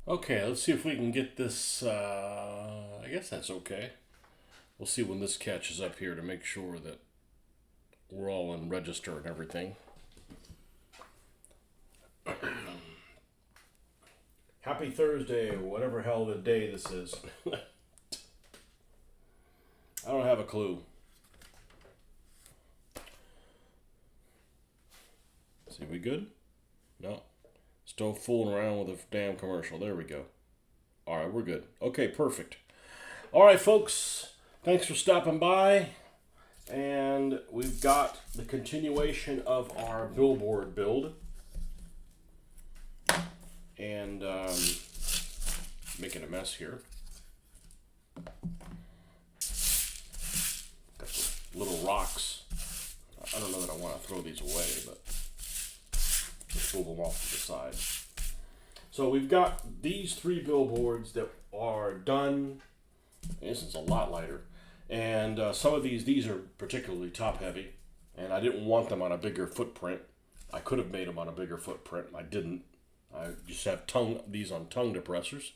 Okay, let's see if we can get this. I guess that's okay. We'll see when this catches up here to make sure that we're all in register and everything. Happy Thursday, whatever hell the day this is. I don't have a clue. See, we good? No. Still fooling around with a damn commercial. There we go. All right, we're good. Okay, perfect. All right, folks. Thanks for stopping by. And we've got the continuation of our billboard build. And making a mess here. Got some little rocks. I don't know that I want to throw these away, but just move them off to the side. So we've got these 3 billboards that are done. This is a lot lighter. And some of these are particularly top heavy. And I didn't want them on a bigger footprint. I could have made them on a bigger footprint. I didn't. I just have these on tongue depressors.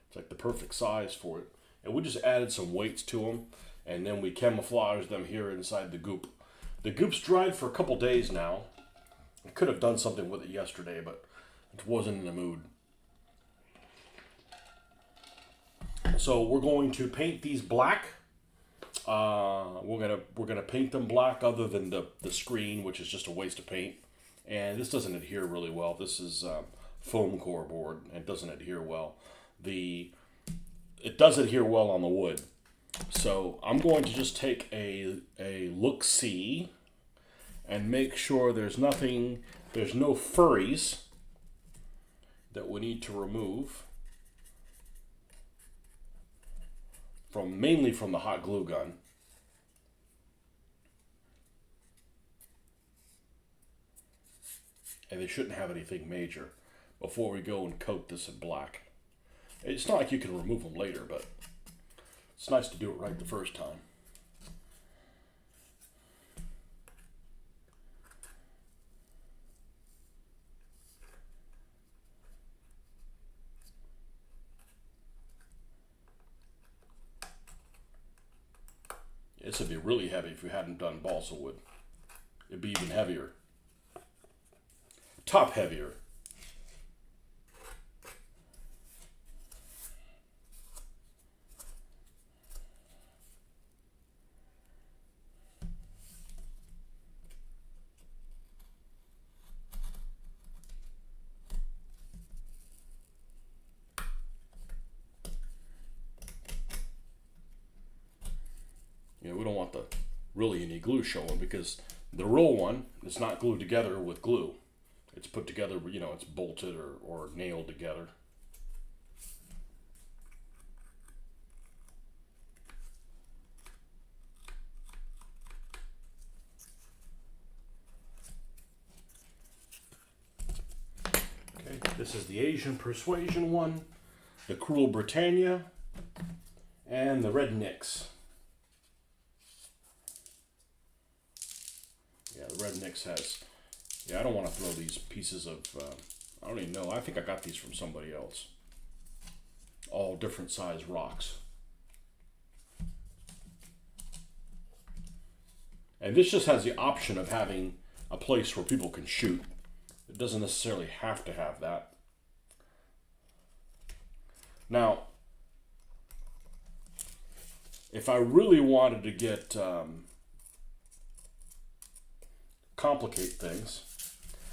It's like the perfect size for it. And we just added some weights to them. And then we camouflaged them here inside the goop. The goop's dried for a couple days now. I could have done something with it yesterday, but it wasn't in the mood. So we're going to paint these black. We're gonna paint them black, other than the screen, which is just a waste of paint. And this doesn't adhere really well. This is foam core board, and it doesn't adhere well. It does adhere well on the wood. So I'm going to just take a look-see and make sure there's no furries that we need to remove mainly from the hot glue gun. And they shouldn't have anything major before we go and coat this in black. It's not like you can remove them later, but it's nice to do it right the first time. This would be really heavy if you hadn't done balsa wood. It'd be even heavier. Top heavier. We don't want the really any glue showing, because the real one is not glued together with glue. It's put together, it's bolted or nailed together. Okay, this is the Asian Persuasion one, the Cruel Britannia, and the Red Nix. Yeah, the Red Nix has... Yeah, I don't want to throw these pieces of... I don't even know. I think I got these from somebody else. All different size rocks. And this just has the option of having a place where people can shoot. It doesn't necessarily have to have that. Now, if I really wanted to get... complicate things,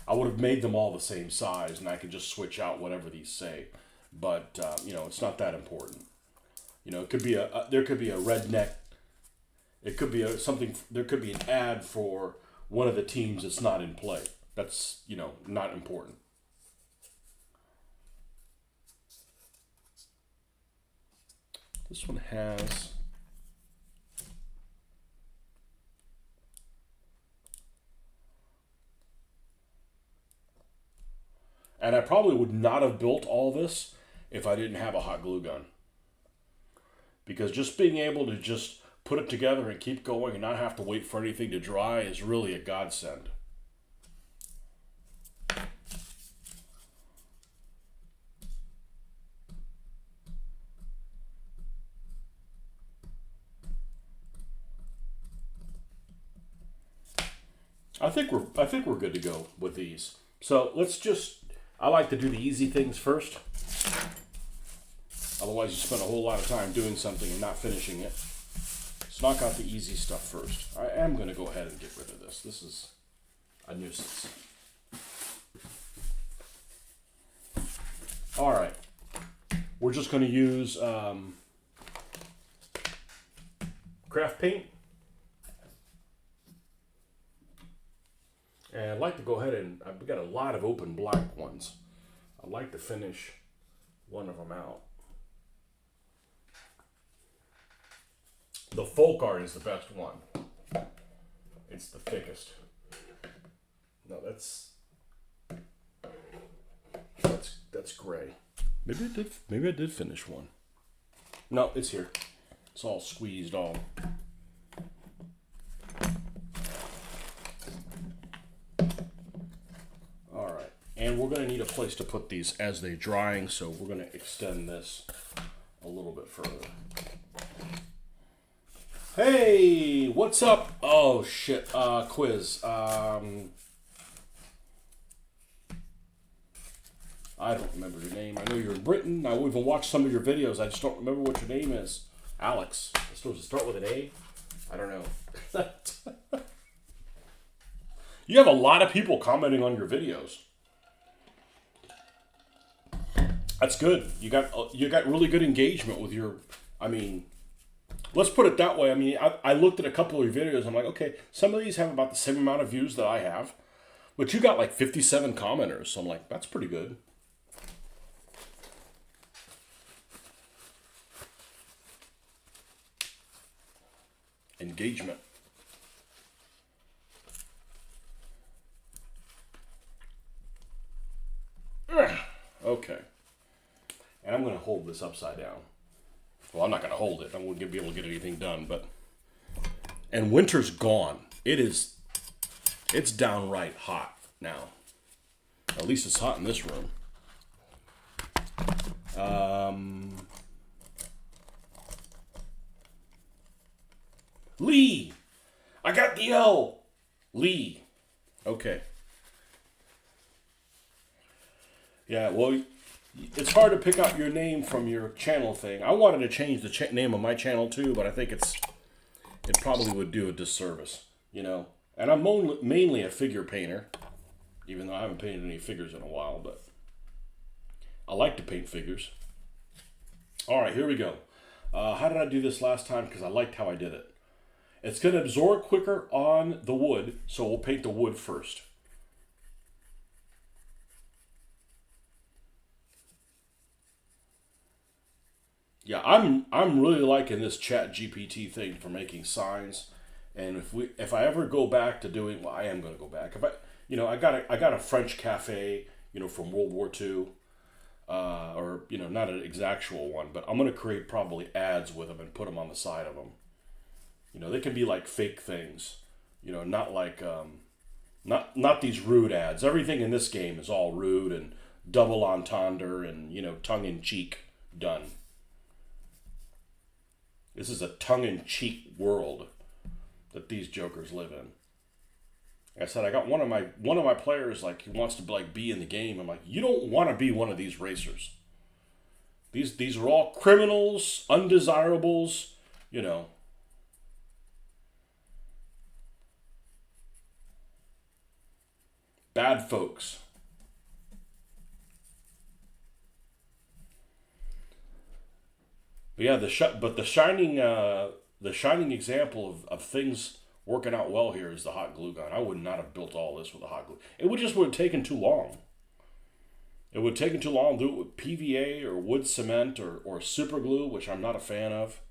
I would have made them all the same size, and I could just switch out whatever these say. But it's not that important. It could be there could be a redneck. It could be something. There could be an ad for one of the teams that's not in play. That's not important. This one has... And I probably would not have built all this if I didn't have a hot glue gun. Because just being able to just put it together and keep going and not have to wait for anything to dry is really a godsend. I think we're good to go with these. So let's just. I like to do the easy things first. Otherwise, you spend a whole lot of time doing something and not finishing it. Let's knock out the easy stuff first. I am going to go ahead and get rid of this. This is a nuisance. All right. We're just going to use craft paint. And I'd like to go ahead and, I've got a lot of open black ones. I'd like to finish one of them out. The folk art is the best one. It's the thickest. No, that's gray. Maybe I did finish one. No, it's here. It's all squeezed all. Alright. And we're gonna need a place to put these as they're drying, so we're gonna extend this a little bit further. Hey, what's up? Oh shit, quiz. I don't remember your name. I know you're in Britain. I even watched some of your videos. I just don't remember what your name is. Alex. It's supposed to start with an A? I don't know. You have a lot of people commenting on your videos. That's good. You got really good engagement with your, I mean, let's put it that way. I mean, I looked at a couple of your videos. I'm like, okay, some of these have about the same amount of views that I have. But you got like 57 commenters. So I'm like, that's pretty good. Engagement. Okay. And I'm going to hold this upside down. Well, I'm not going to hold it. I won't be able to get anything done, but... And winter's gone. It's downright hot now. At least it's hot in this room. Lee! I got the L! Lee. Okay. Yeah, well, it's hard to pick out your name from your channel thing. I wanted to change the name of my channel too, but I think it probably would do a disservice, you know. And I'm mainly a figure painter, even though I haven't painted any figures in a while, but I like to paint figures. All right, here we go. How did I do this last time? Because I liked how I did it. It's going to absorb quicker on the wood, so we'll paint the wood first. Yeah, I'm really liking this Chat GPT thing for making signs, and if I ever go back to doing, well, I am going to go back. If I got a French cafe, from World War II, or not an exactual one, but I'm going to create probably ads with them and put them on the side of them. They can be like fake things, not like not these rude ads. Everything in this game is all rude and double entendre and tongue in cheek done. This is a tongue-in-cheek world that these jokers live in. Like I said, I got one of my players, like, he wants to be in the game. I'm like, you don't want to be one of these racers. These are all criminals, undesirables, bad folks. But yeah, the shining example of things working out well here is the hot glue gun. I would not have built all this with a hot glue. It would have taken too long. It would have taken too long to do it with PVA or wood cement or super glue, which I'm not a fan of.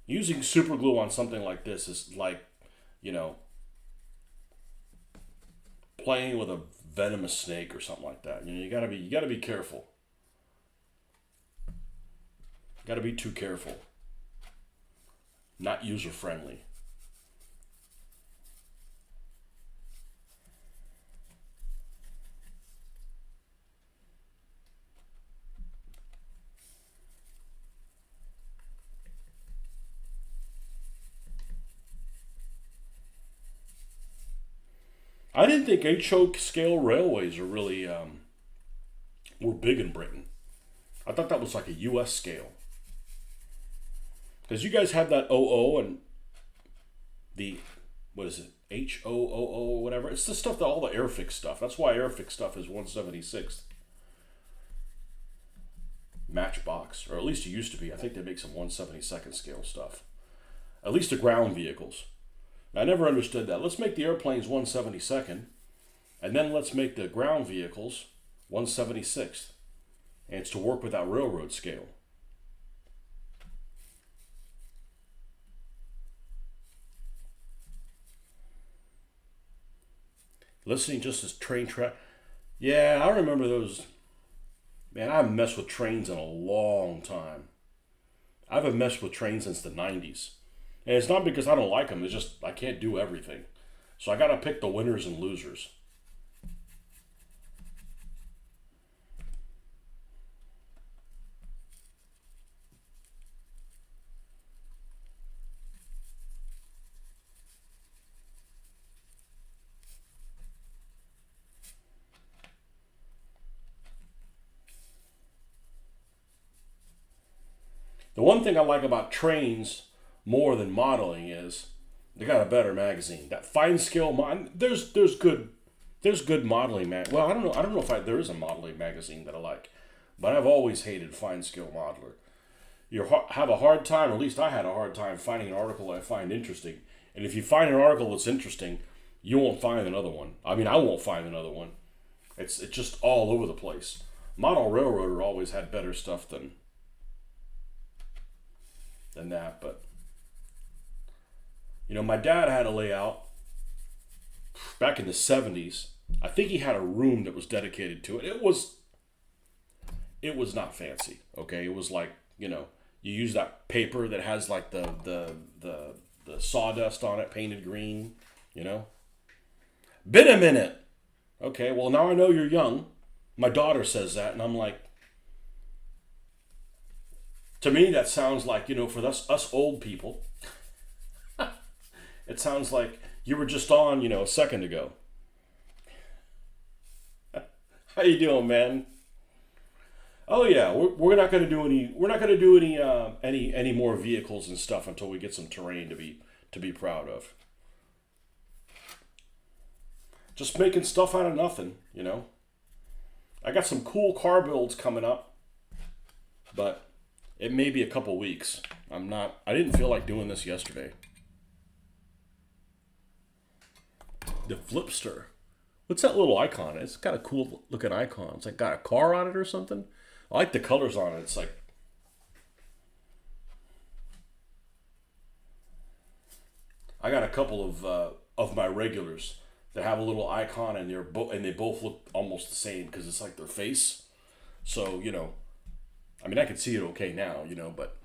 Using super glue on something like this is like, playing with a venomous snake or something like that. You gotta be careful. Got to be too careful. Not user friendly. I didn't think HO scale railways are really were big in Britain. I thought that was like a U.S. scale. Because you guys have that OO and the, what is it, HOOO or whatever. It's the stuff that all the Airfix stuff. That's why Airfix stuff is 176th. Matchbox, or at least it used to be. I think they make some 172nd scale stuff. At least the ground vehicles. I never understood that. Let's make the airplanes 172nd, and then let's make the ground vehicles 176th. And it's to work with that railroad scale. Listening just as train track. Yeah, I remember those. Man, I haven't messed with trains in a long time. I haven't messed with trains since the 90s. And it's not because I don't like them, it's just I can't do everything. So I gotta pick the winners and losers. The one thing I like about trains more than modeling is they got a better magazine. That fine scale there's good modeling well, I don't know if there is a modeling magazine that I like, but I've always hated fine scale modeler. You have a hard time, or at least I had a hard time finding an article I find interesting. And if you find an article that's interesting, you won't find another one. I mean, I won't find another one. It's just all over the place. Model Railroader always had better stuff than that, but my dad had a layout back in the 70s. I think he had a room that was dedicated to it. It was not fancy, okay? It was like, you use that paper that has like the sawdust on it painted green, Been a minute. Okay, well, now I know you're young. My daughter says that, and I'm like, to me, that sounds like, for us old people, it sounds like you were just on, a second ago. How you doing, man? Oh yeah, we're not going to do any more vehicles and stuff until we get some terrain to be proud of. Just making stuff out of nothing, I got some cool car builds coming up, but it may be a couple weeks. I didn't feel like doing this yesterday. The Flipster. What's that little icon? It's got a cool looking icon. It's like got a car on it or something. I like the colors on it. It's like, I got a couple of my regulars that have a little icon, and they both look almost the same because it's like their face. So I mean, I can see it okay now, but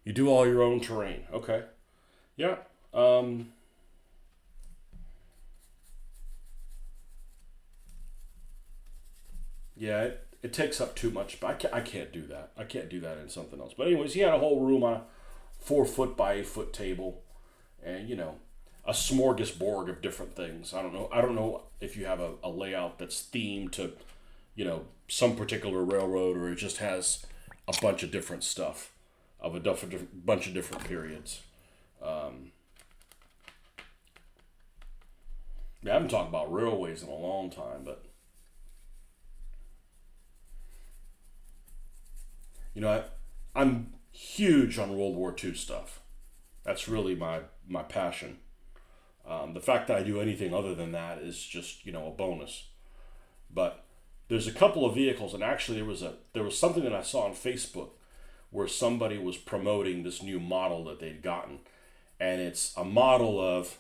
you do all your own terrain. Okay. Yeah. Yeah, it takes up too much, but I can't do that. I can't do that in something else. But anyways, he had a whole room on a 4 foot by 8 foot table, and a smorgasbord of different things. I don't know if you have a layout that's themed to, some particular railroad, or it just has a bunch of different stuff of a bunch of different periods. I haven't talked about railways in a long time, but I'm huge on World War II stuff. That's really my passion. The fact that I do anything other than that is just a bonus. But there's a couple of vehicles, and actually there was something that I saw on Facebook where somebody was promoting this new model that they'd gotten, and it's a model of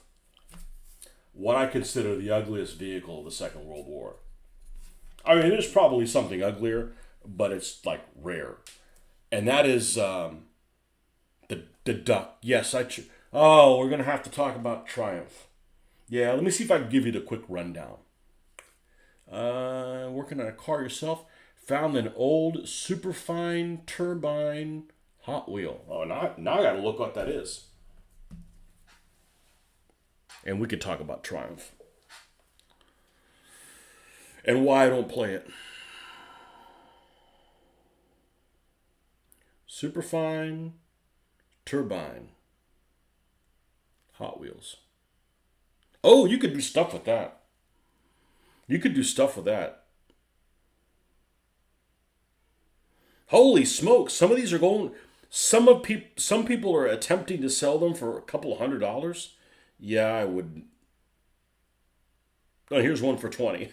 what I consider the ugliest vehicle of the Second World War. I mean, there's probably something uglier, but it's like rare, and that is the duck. Yes, we're gonna have to talk about Triumph. Yeah, let me see if I can give you the quick rundown. Working on a car yourself. Found an old superfine turbine Hot Wheel. Oh, now I gotta look what that is. And we could talk about Triumph. and why I don't play it. Superfine Turbine Hot Wheels. Oh, you could do stuff with that. You could do stuff with that. Holy smokes! Some of these are going. Some people are attempting to sell them for a couple of $100. Yeah, I would. Oh, here's one for 20.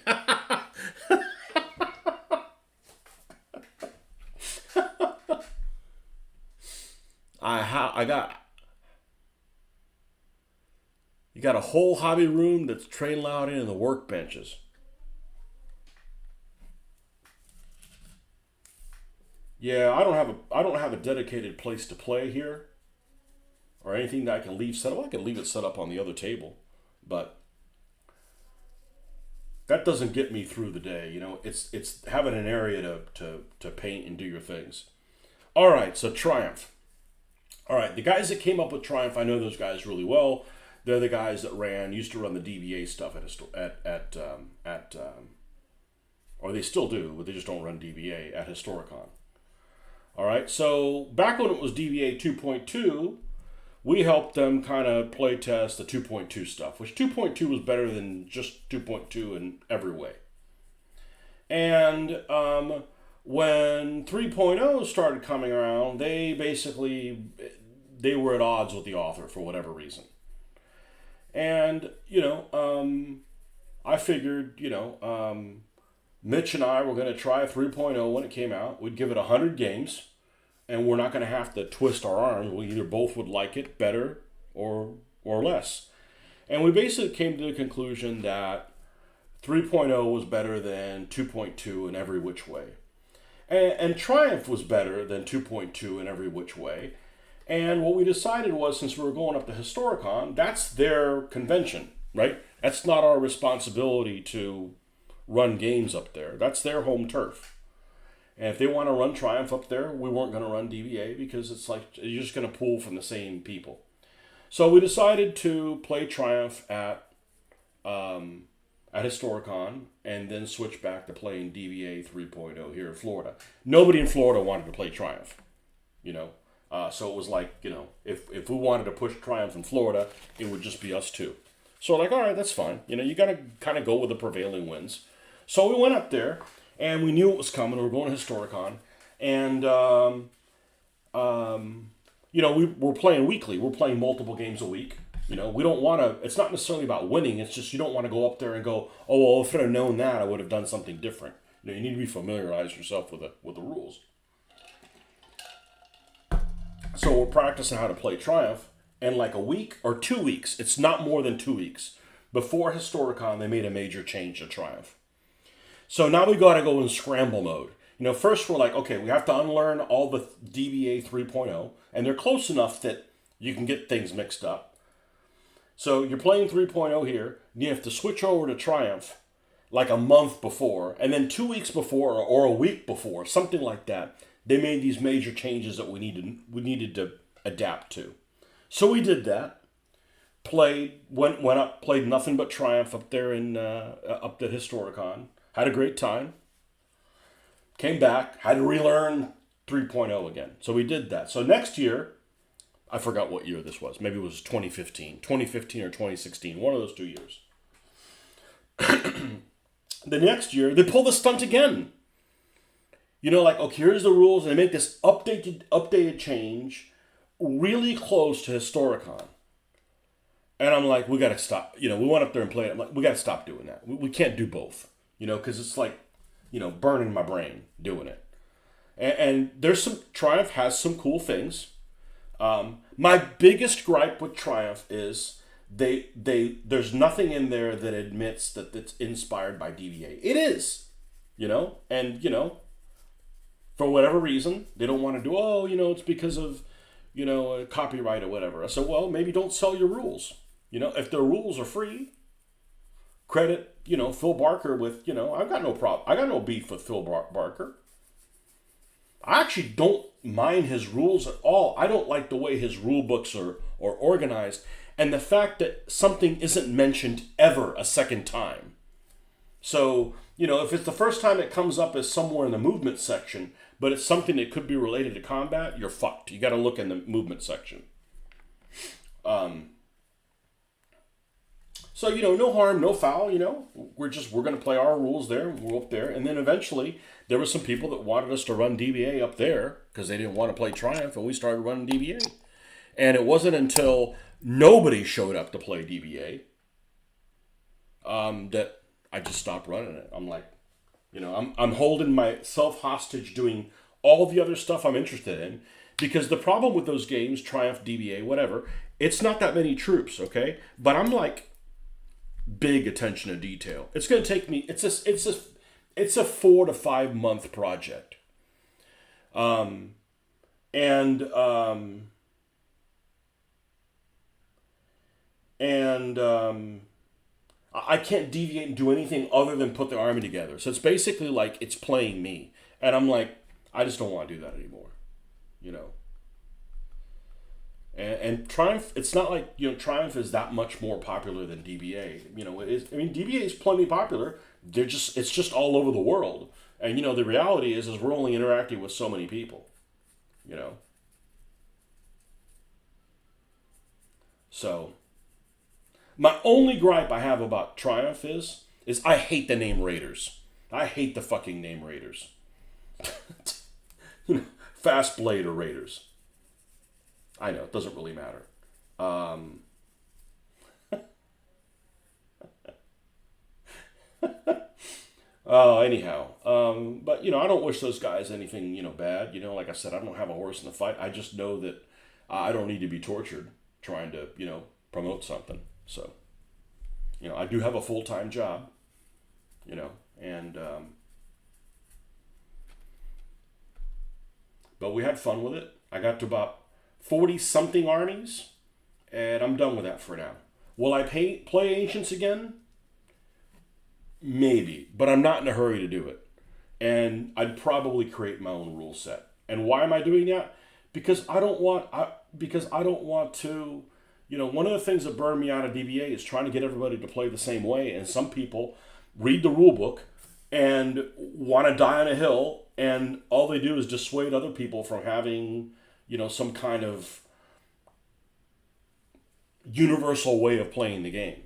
I got. You got a whole hobby room that's train loud in the workbenches. Yeah, I don't have a dedicated place to play here or anything that I can leave set up. I can leave it set up on the other table, but that doesn't get me through the day. You know, it's having an area to paint and do your things. All right, so Triumph. All right, the guys that came up with Triumph, I know those guys really well. They're the guys that used to run the DBA stuff or they still do, but they just don't run DBA at Historicon. All right, so back when it was DBA 2.2, we helped them kind of play test the 2.2 stuff, which 2.2 was better than just 2.2 in every way. And when 3.0 started coming around, they were at odds with the author for whatever reason. And, I figured, Mitch and I were going to try 3.0 when it came out. We'd give it 100 games, and we're not going to have to twist our arms. We either both would like it better or less. And we basically came to the conclusion that 3.0 was better than 2.2 in every which way. And Triumph was better than 2.2 in every which way. And what we decided was, since we were going up to Historicon, that's their convention, right? That's not our responsibility to run games up there. That's their home turf. And if they want to run Triumph up there, we weren't going to run DBA because it's like you're just going to pull from the same people. So we decided to play Triumph at Historicon and then switch back to playing DBA 3.0 here in Florida. Nobody in Florida wanted to play Triumph, so it was like, if we wanted to push Triumph in Florida, it would just be us two. So all right, that's fine. You got to kind of go with the prevailing winds. So we went up there, and we knew it was coming. We were going to Historicon, and we're playing weekly. We're playing multiple games a week. We don't want to. It's not necessarily about winning. It's just you don't want to go up there and go, oh well, if I'd have known that, I would have done something different. You need to be familiarize yourself with the rules. So we're practicing how to play Triumph, and like a week or 2 weeks, it's not more than 2 weeks, before Historicon, they made a major change to Triumph. So now we got to go in scramble mode. First we're like, okay, we have to unlearn all the DBA 3.0, and they're close enough that you can get things mixed up. So you're playing 3.0 here, and you have to switch over to Triumph like a month before, and then 2 weeks before or a week before, something like that. They made these major changes that we needed to adapt to. So we did that. Went up, played nothing but Triumph up there up at Historicon. Had a great time. Came back, had to relearn 3.0 again. So we did that. So next year, I forgot what year this was. Maybe it was 2015 or 2016, one of those 2 years. The next year, they pull the stunt again. Okay, here's the rules, and they make this updated change really close to Historicon. And I'm like, we got to stop. We went up there and played it. I'm like, we got to stop doing that. We can't do both, because it's like, burning my brain doing it. And there's Triumph has some cool things. My biggest gripe with Triumph is there's nothing in there that admits that it's inspired by DBA. It is, for whatever reason, they don't want to do, it's because of, copyright or whatever. I said, well, maybe don't sell your rules. If their rules are free, credit, Phil Barker with, I've got no problem. I got no beef with Phil Barker. I actually don't mind his rules at all. I don't like the way his rule books are organized, and the fact that something isn't mentioned ever a second time. So if it's the first time it comes up as somewhere in the movement section, but it's something that could be related to combat, you're fucked. You got to look in the movement section. So, no harm, no foul, We're going to play our rules there, we're up there. And then eventually, there were some people that wanted us to run DBA up there because they didn't want to play Triumph, and we started running DBA. And it wasn't until nobody showed up to play DBA that I just stopped running it. I'm like, I'm holding myself hostage doing all the other stuff I'm interested in, because the problem with those games, Triumph, DBA, whatever, it's not that many troops, okay? But I'm like big attention to detail. It's going to take me. It's a 4 to 5 month project, and I can't deviate and do anything other than put the army together. So it's basically like it's playing me, and I'm like, I just don't want to do that anymore, And Triumph, it's not like, Triumph is that much more popular than DBA. It is. I mean, DBA is plenty popular. It's just all over the world. And the reality is we're only interacting with so many people. So, my only gripe I have about Triumph is I hate the name Raiders. I hate the fucking name Raiders. Fast Blade or Raiders. I know, it doesn't really matter. Anyhow. But, I don't wish those guys anything, bad. Like I said, I don't have a horse in the fight. I just know that I don't need to be tortured trying to, promote something. So, I do have a full-time job, and, but we had fun with it. I got to about 40-something armies, and I'm done with that for now. Will I play Ancients again? Maybe, but I'm not in a hurry to do it. And I'd probably create my own rule set. And why am I doing that? Because I don't want to. One of the things that burned me out of DBA is trying to get everybody to play the same way, and some people read the rule book and want to die on a hill, and all they do is dissuade other people from having some kind of universal way of playing the game.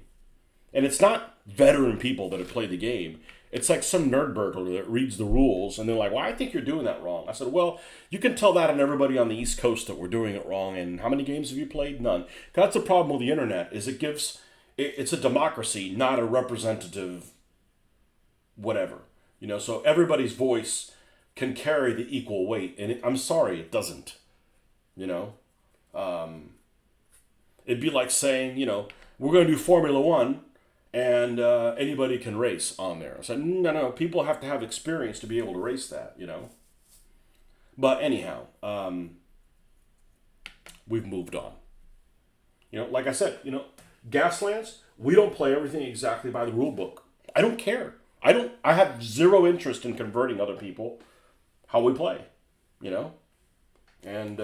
And it's not veteran people that have played the game. It's like some nerd burglar that reads the rules and they're like, well, I think you're doing that wrong. I said, well, you can tell that on everybody on the East Coast that we're doing it wrong. And how many games have you played? None. 'Cause that's the problem with the internet, is it's a democracy, not a representative whatever. So everybody's voice can carry the equal weight. And I'm sorry, it doesn't. It'd be like saying, we're going to do Formula One and anybody can race on there. I said, no, people have to have experience to be able to race that, But anyhow, we've moved on. Like I said, Gaslands, we don't play everything exactly by the rule book. I don't care. I have zero interest in converting other people how we play, and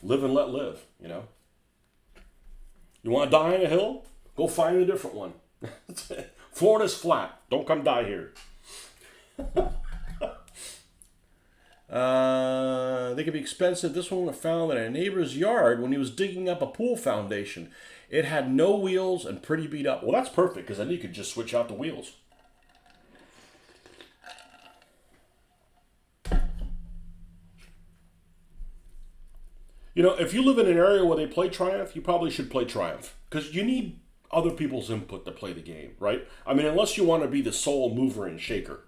live and let live, You want to die on a hill? Go find a different one. Florida's flat. Don't come die here. They can be expensive. This one was found in a neighbor's yard when he was digging up a pool foundation. It had no wheels and pretty beat up. Well, that's perfect, because then you could just switch out the wheels. If you live in an area where they play Triumph, you probably should play Triumph. Because you need other people's input to play the game, right? I mean, unless you want to be the sole mover and shaker,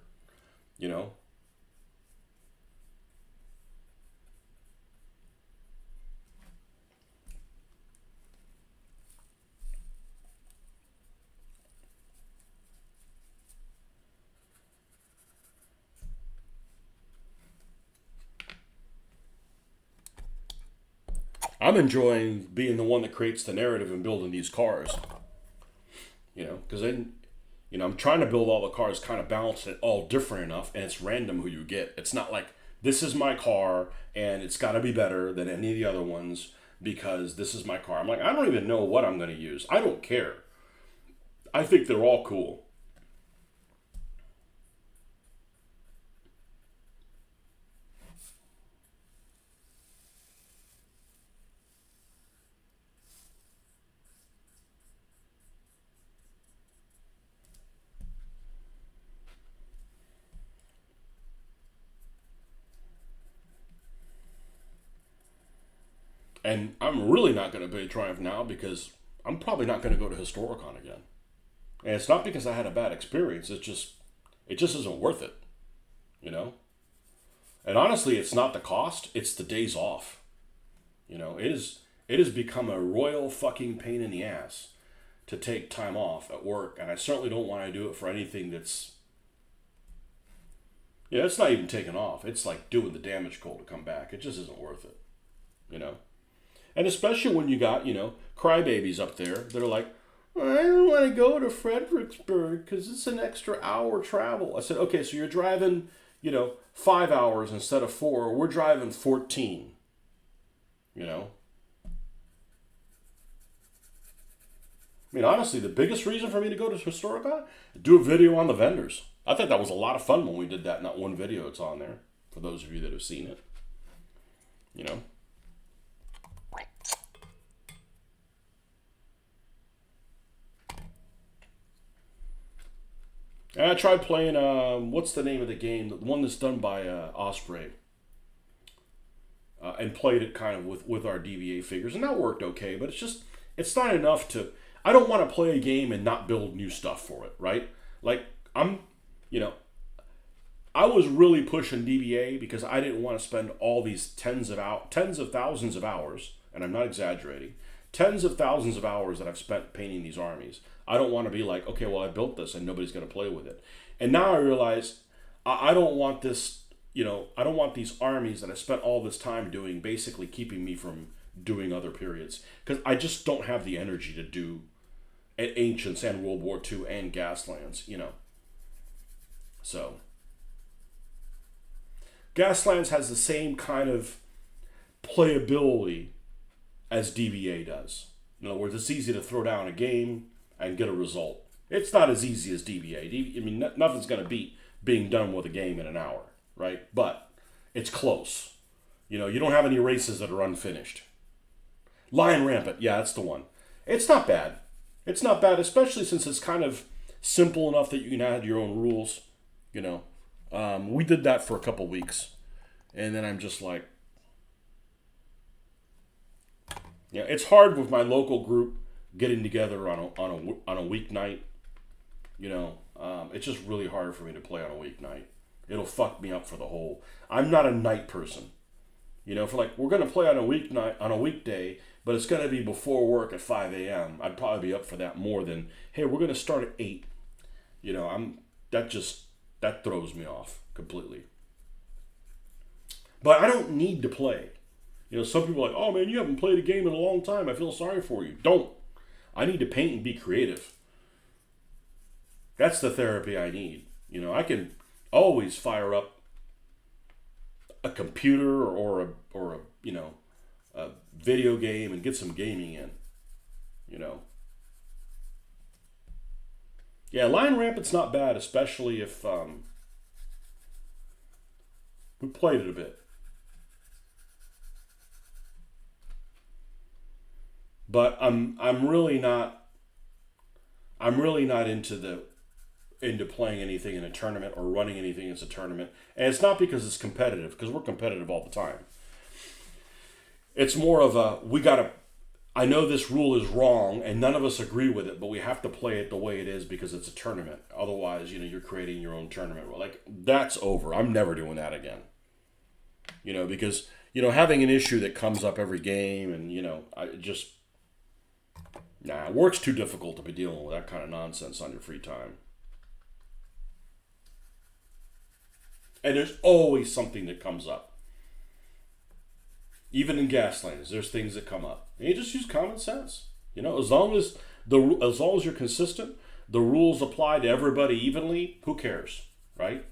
I'm enjoying being the one that creates the narrative and building these cars. Because then, I'm trying to build all the cars kind of balanced and all different enough, and it's random who you get. It's not like, this is my car, and it's got to be better than any of the other ones, because this is my car. I'm like, I don't even know what I'm going to use. I don't care. I think they're all cool. And I'm really not going to play Triumph now because I'm probably not going to go to Historicon again. And it's not because I had a bad experience. It just isn't worth it, you know? And honestly, it's not the cost, it's the days off. You know, it has become a royal fucking pain in the ass to take time off at work, and I certainly don't want to do it for anything that's, yeah, it's not even taking off. It's like doing the damage call to come back. It just isn't worth it, you know? And especially when you got, you know, crybabies up there that are like, I don't want to go to Fredericksburg because it's an extra hour travel. I said, okay, so you're driving, you know, 5 hours instead of 4. We're driving 14, you know? I mean, honestly, the biggest reason for me to go to Historica, do a video on the vendors. I think that was a lot of fun when we did that. Not one video, it's on there for those of you that have seen it. You know? And I tried playing, what's the name of the game? The one that's done by Osprey. And played it kind of with our DVA figures. And that worked okay, but it's not enough to... I don't want to play a game and not build new stuff for it, right? Like, you know, I was really pushing DVA because I didn't want to spend all these tens of thousands of hours, and I'm not exaggerating, tens of thousands of hours that I've spent painting these armies. I don't want to be like, okay, well, I built this and nobody's going to play with it. And now I realize I don't want this, you know, I don't want these armies that I spent all this time doing basically keeping me from doing other periods. Because I just don't have the energy to do Ancients and World War II and Gaslands, you know. So, Gaslands has the same kind of playability as DVA does. In other words, it's easy to throw down a game and get a result. It's not as easy as DVA. I mean, nothing's going to beat being done with a game in an hour, right? But it's close. You know, you don't have any races that are unfinished. Lion Rampant, yeah, that's the one. It's not bad. It's not bad, especially since it's kind of simple enough that you can add your own rules, you know. We did that for a couple weeks, and then I'm just like, yeah, it's hard with my local group getting together on a weeknight, you know. It's just really hard for me to play on a weeknight. It'll fuck me up for the whole. I'm not a night person, you know. For like, we're gonna play on a weeknight on a weekday, but it's going to be before work at 5 a.m. I'd probably be up for that more than, hey, we're going to start at 8. You know, that throws me off completely. But I don't need to play. You know, some people are like, oh man, you haven't played a game in a long time. I feel sorry for you. Don't. I need to paint and be creative. That's the therapy I need. You know, I can always fire up a computer or a you know, a video game and get some gaming in, you know. Yeah, Lion Rampant's not bad, especially if we played it a bit. But I'm really not into playing anything in a tournament or running anything as a tournament. And it's not because it's competitive, because we're competitive all the time. It's more of I know this rule is wrong and none of us agree with it, but we have to play it the way it is because it's a tournament. Otherwise, you know, you're creating your own tournament. Like, that's over. I'm never doing that again. You know, because, you know, having an issue that comes up every game and, you know, work's too difficult to be dealing with that kind of nonsense on your free time. And there's always something that comes up. Even in Gaslands, there's things that come up. And you just use common sense. You know, as long as you're consistent, the rules apply to everybody evenly, who cares, right?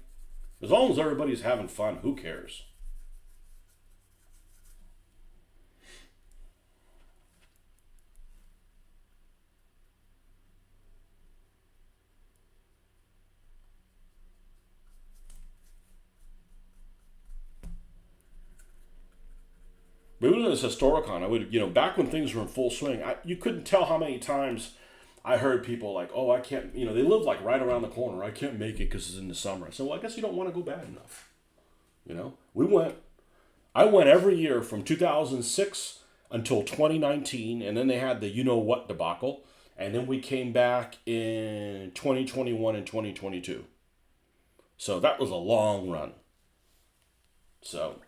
As long as everybody's having fun, who cares? But even as Historicon, I would, you know, back when things were in full swing, you couldn't tell how many times I heard people like, oh, I can't, you know, they live like right around the corner. I can't make it because it's in the summer. I said, well, I guess you don't want to go bad enough. You know, I went every year from 2006 until 2019, and then they had the you know what debacle, and then we came back in 2021 and 2022. So that was a long run. So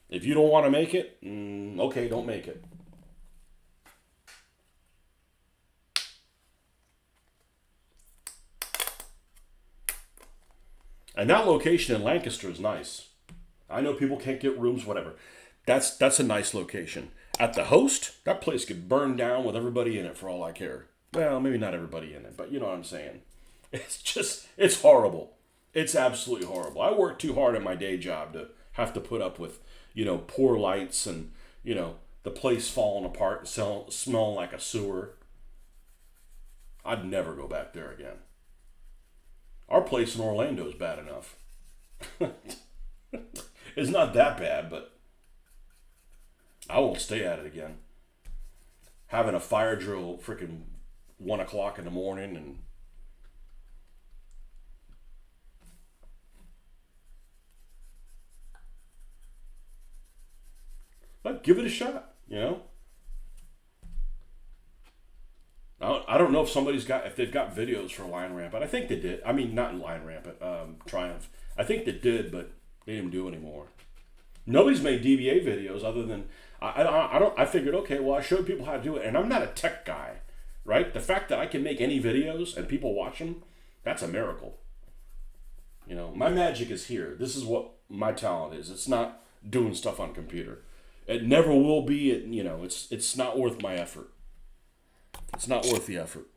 if you don't want to make it, okay, don't make it. And that location in Lancaster is nice. I know people can't get rooms, whatever. That's a nice location. At the Host, that place could burn down with everybody in it for all I care. Well, maybe not everybody in it, but you know what I'm saying. It's horrible. It's absolutely horrible. I work too hard at my day job to have to put up with, poor lights and, the place falling apart and smelling like a sewer. I'd never go back there again. Our place in Orlando is bad enough. It's not that bad, but I won't stay at it again. Having a fire drill freaking 1 o'clock in the morning and but give it a shot, I don't know if they've got videos for Lion Rampant. I think they did. I mean, not Lion Rampant, Triumph. I think they did, but they didn't do anymore. Nobody's made DBA videos other than I figured, okay, well, I showed people how to do it, and I'm not a tech guy, right? The fact that I can make any videos and people watch them, that's a miracle. My magic is here. This is what my talent is. It's not doing stuff on a computer. It never will be. It's not worth my effort. It's not worth the effort.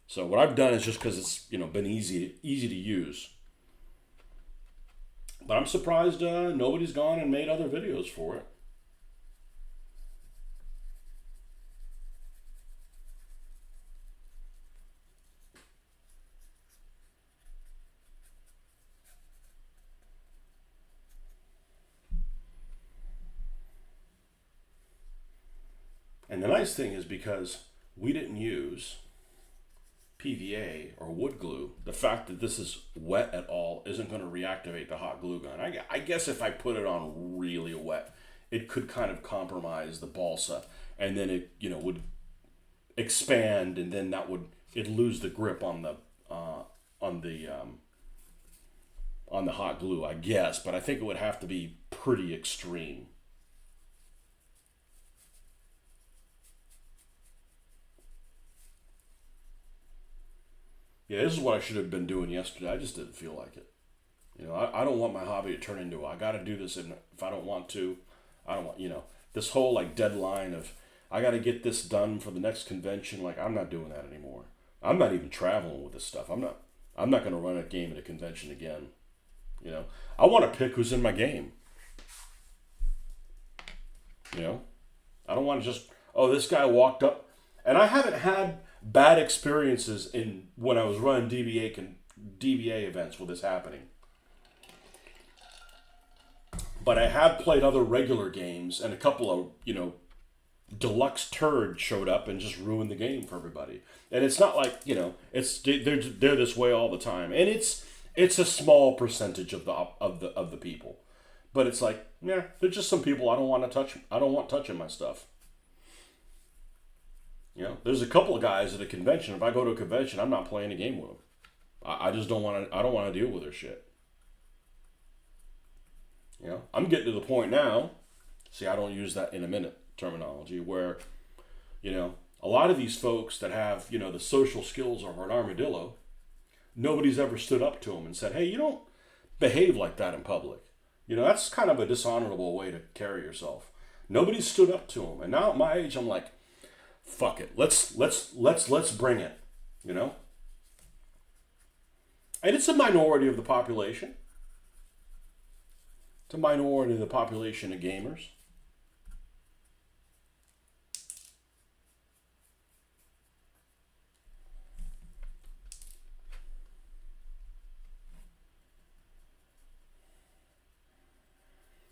So what I've done is just because it's been easy to use. But I'm surprised nobody's gone and made other videos for it. And the nice thing is because we didn't use PVA or wood glue, the fact that this is wet at all isn't going to reactivate the hot glue gun. I guess if I put it on really wet, it could kind of compromise the balsa, and then it would expand, and then it'd lose the grip on the hot glue, I guess. But I think it would have to be pretty extreme. Yeah, this is what I should have been doing yesterday. I just didn't feel like it. I don't want my hobby to turn into I got to do this, and if I don't want to, I don't want, this whole deadline of I got to get this done for the next convention. Like, I'm not doing that anymore. I'm not even traveling with this stuff. I'm not going to run a game at a convention again. I want to pick who's in my game. I don't want to just, this guy walked up, and I haven't had bad experiences in when I was running DBA events with this happening. But I have played other regular games, and a couple of deluxe turds showed up and just ruined the game for everybody. And it's not like they're this way all the time, and it's a small percentage of the people. But it's like, yeah, there's just some people I don't want touching my stuff. There's a couple of guys at a convention. If I go to a convention, I'm not playing a game with them. I just don't want to. I don't want to deal with their shit. I'm getting to the point now. See, I don't use that in a minute terminology where, a lot of these folks that have the social skills of an armadillo, nobody's ever stood up to them and said, "Hey, you don't behave like that in public." That's kind of a dishonorable way to carry yourself. Nobody stood up to them, and now at my age, I'm like, fuck it. Let's bring it. And it's a minority of the population. It's a minority of the population of gamers.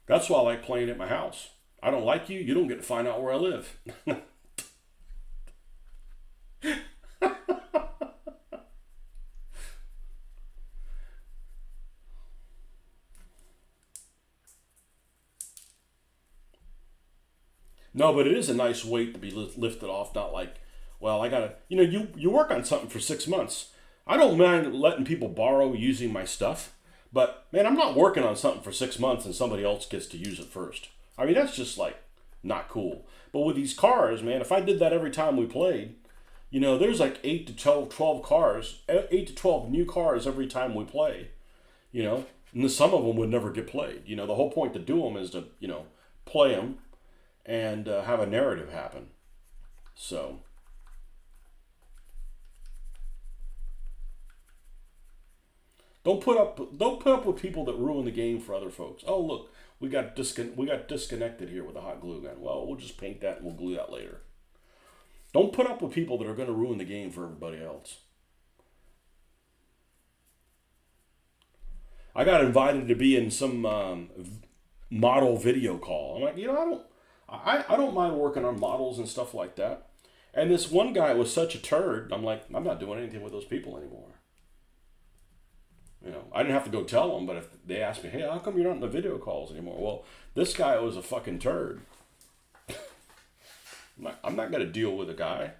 That's why I like playing at my house. I don't like you. You don't get to find out where I live. No, but it is a nice weight to be lifted off. Not like, well, I gotta, you work on something for 6 months. I don't mind letting people borrow using my stuff, but man, I'm not working on something for 6 months and somebody else gets to use it first. I mean, that's just like not cool. But with these cars, man, if I did that every time we played, there's like 8 to 12 cars, 8 to 12 new cars every time we play, and some of them would never get played. The whole point to do them is to, play them and have a narrative happen. So, don't put up with people that ruin the game for other folks. Oh, look, we got disconnected here with a hot glue gun. Well, we'll just paint that and we'll glue that later. Don't put up with people that are going to ruin the game for everybody else. I got invited to be in some model video call. I'm like, I don't mind working on models and stuff like that. And this one guy was such a turd. I'm like, I'm not doing anything with those people anymore. I didn't have to go tell them, but if they asked me, hey, how come you're not in the video calls anymore? Well, this guy was a fucking turd. I'm not going to deal with a guy,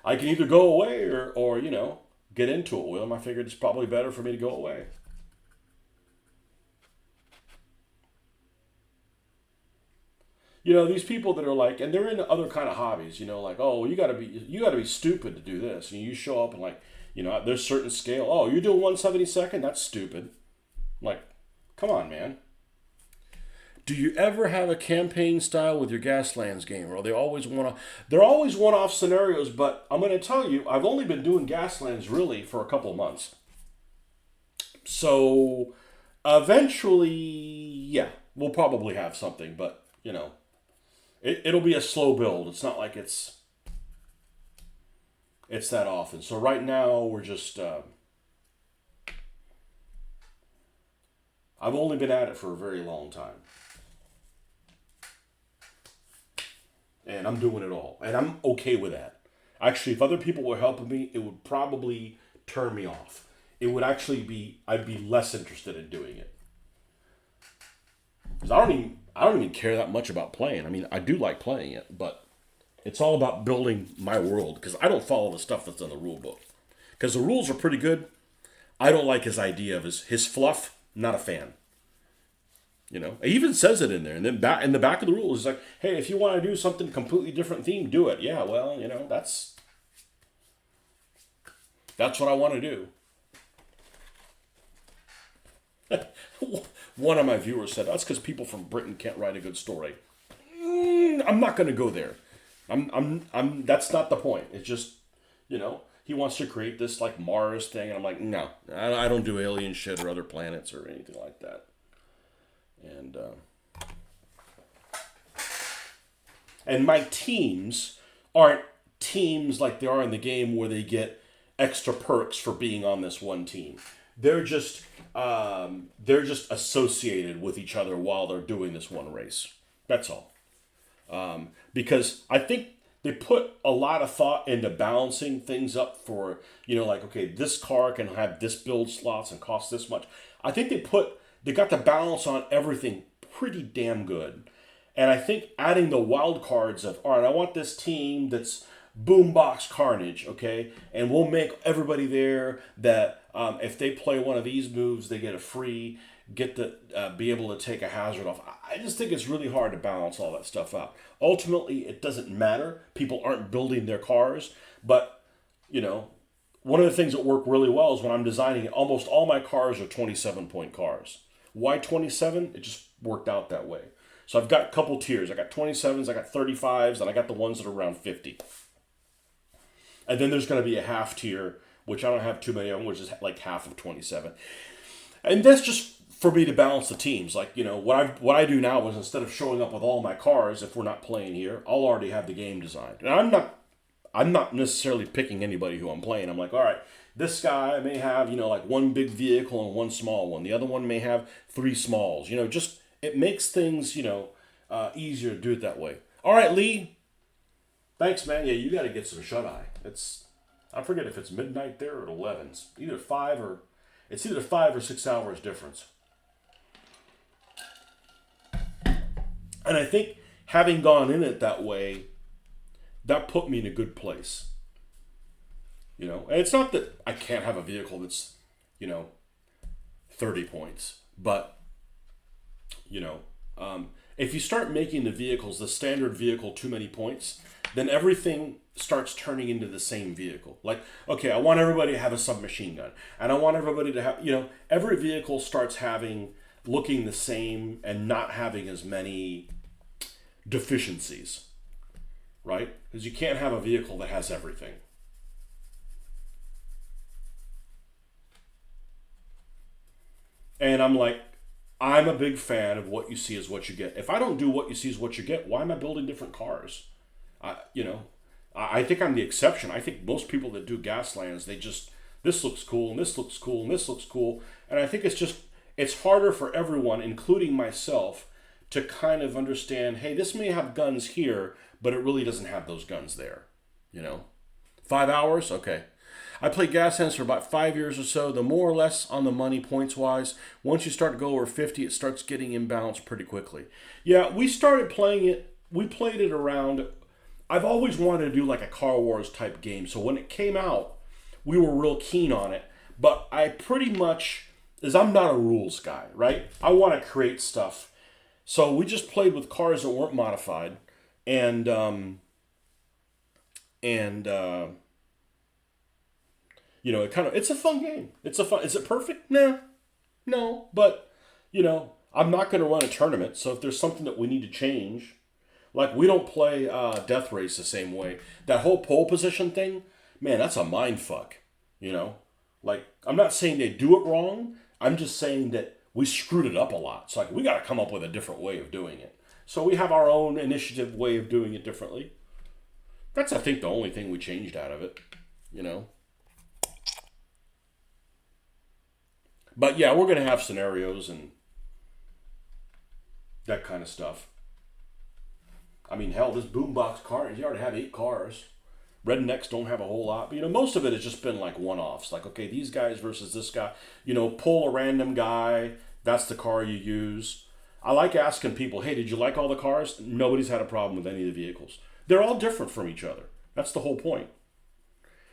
I can either go away or get into it with him. I figured it's probably better for me to go away. These people that are like, and they're into other kind of hobbies, like, oh, you gotta be stupid to do this. And you show up and like, there's certain scale. Oh, you're doing 1/72nd? That's stupid. Like, come on, man. Do you ever have a campaign style with your Gaslands game, or they're always one-off scenarios? But I'm going to tell you, I've only been doing Gaslands really for a couple of months. So eventually, yeah, we'll probably have something, but it'll be a slow build. It's not like it's that often. So right now we're just I've only been at it for a very long time. And I'm doing it all. And I'm okay with that. Actually, if other people were helping me, it would probably turn me off. It would actually I'd be less interested in doing it. Because I don't even care that much about playing. I mean, I do like playing it, but it's all about building my world. Because I don't follow the stuff that's in the rule book. Because the rules are pretty good. I don't like his idea of his fluff. Not a fan. He even says it in there. And then in the back of the rules, he's like, hey, if you want to do something completely different theme, do it. Yeah, well, that's what I want to do. One of my viewers said, that's because people from Britain can't write a good story. I'm not going to go there. That's not the point. It's just, he wants to create this like Mars thing. And I'm like, no, I don't do alien shit or other planets or anything like that. And my teams aren't teams like they are in the game where they get extra perks for being on this one team. They're just associated with each other while they're doing this one race. That's all. Because I think they put a lot of thought into balancing things up for, like, okay, this car can have this build slots and cost this much. I think they got the balance on everything pretty damn good. And I think adding the wild cards of, all right, I want this team that's boombox carnage, okay? And we'll make everybody there that if they play one of these moves, they get a free, be able to take a hazard off. I just think it's really hard to balance all that stuff out. Ultimately, it doesn't matter. People aren't building their cars. But, one of the things that work really well is when I'm designing it, almost all my cars are 27-point cars. Why 27? It just worked out that way. So I've got a couple tiers. I got 27s, I got 35s, and I got the ones that are around 50. And then there's going to be a half tier, which I don't have too many of them, which is like half of 27. And that's just for me to balance the teams. Like, what I do now is instead of showing up with all my cars, if we're not playing here, I'll already have the game designed. And I'm not necessarily picking anybody who I'm playing. I'm like, all right, this guy may have, like one big vehicle and one small one. The other one may have 3 smalls. Just it makes things, easier to do it that way. All right, Lee. Thanks, man. Yeah, you got to get some shut-eye. I forget if it's midnight there or at 11. It's either 5 or 6 hours difference. And I think having gone in it that way, that put me in a good place. And it's not that I can't have a vehicle that's, 30 points, but you know, if you start making the vehicles, the standard vehicle, too many points, then everything starts turning into the same vehicle. Like, okay, I want everybody to have a submachine gun, and I want everybody to have, every vehicle starts looking the same and not having as many deficiencies, right? Because you can't have a vehicle that has everything. And I'm a big fan of what you see is what you get. If I don't do what you see is what you get, why am I building different cars? I think I'm the exception. I think most people that do Gaslands, this looks cool, and this looks cool, and this looks cool. And I think it's harder for everyone, including myself, to kind of understand, hey, this may have guns here, but it really doesn't have those guns there. 5 hours? Okay. I played Gaslands for about 5 years or so. The more or less on the money points-wise. Once you start to go over 50, it starts getting imbalanced pretty quickly. Yeah, we started playing it. We played it around. I've always wanted to do like a Car Wars type game. So when it came out, we were real keen on it. But I pretty much, as I'm not a rules guy, right? I want to create stuff. So we just played with cars that weren't modified. And it's a fun game. Is it perfect? Nah, no, but, I'm not going to run a tournament, so if there's something that we need to change, like we don't play Death Race the same way. That whole pole position thing, man, that's a mind fuck, Like, I'm not saying they do it wrong, I'm just saying that we screwed it up a lot. So, we got to come up with a different way of doing it. So we have our own initiative way of doing it differently. That's, I think, the only thing we changed out of it, But yeah, we're going to have scenarios and that kind of stuff. I mean, hell, this boombox car, you already have 8 cars. Rednecks don't have a whole lot. But, most of it has just been like one-offs. Like, okay, these guys versus this guy. Pull a random guy. That's the car you use. I like asking people, hey, did you like all the cars? Nobody's had a problem with any of the vehicles. They're all different from each other. That's the whole point.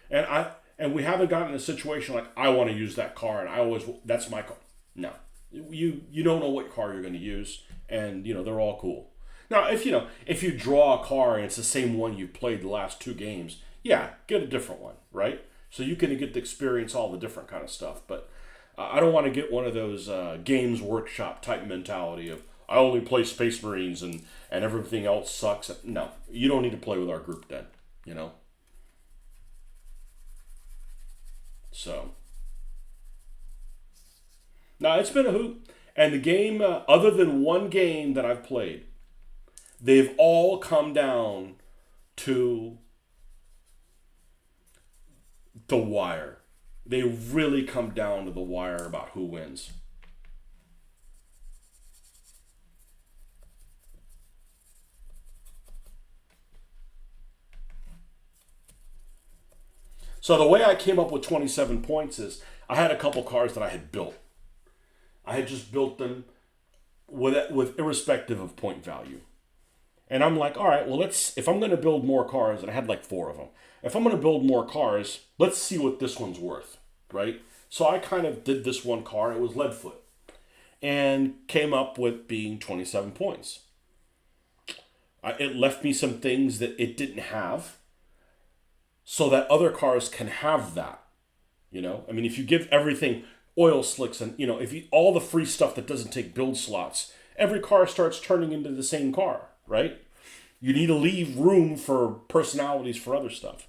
And we haven't gotten in a situation like, I want to use that car, and that's my car. No. You don't know what car you're going to use, and, they're all cool. Now, if you draw a car and it's the same one you've played the last 2 games, yeah, get a different one, right? So you can get to experience all the different kind of stuff. But I don't want to get one of those Games Workshop type mentality of, I only play Space Marines and everything else sucks. No, you don't need to play with our group then, So, now it's been a hoot. And the game, other than one game that I've played, they've all come down to the wire. They really come down to the wire about who wins. So the way I came up with 27 points is I had a couple cars that I had built. I had just built them with irrespective of point value. And I'm like, all right, well, if I'm going to build more cars, and I had like 4 of them. If I'm going to build more cars, let's see what this one's worth, right? So I kind of did this one car. It was Leadfoot. And came up with being 27 points. It left me some things that it didn't have, so that other cars can have that, I mean, if you give everything oil slicks and, all the free stuff that doesn't take build slots, every car starts turning into the same car, right? You need to leave room for personalities for other stuff.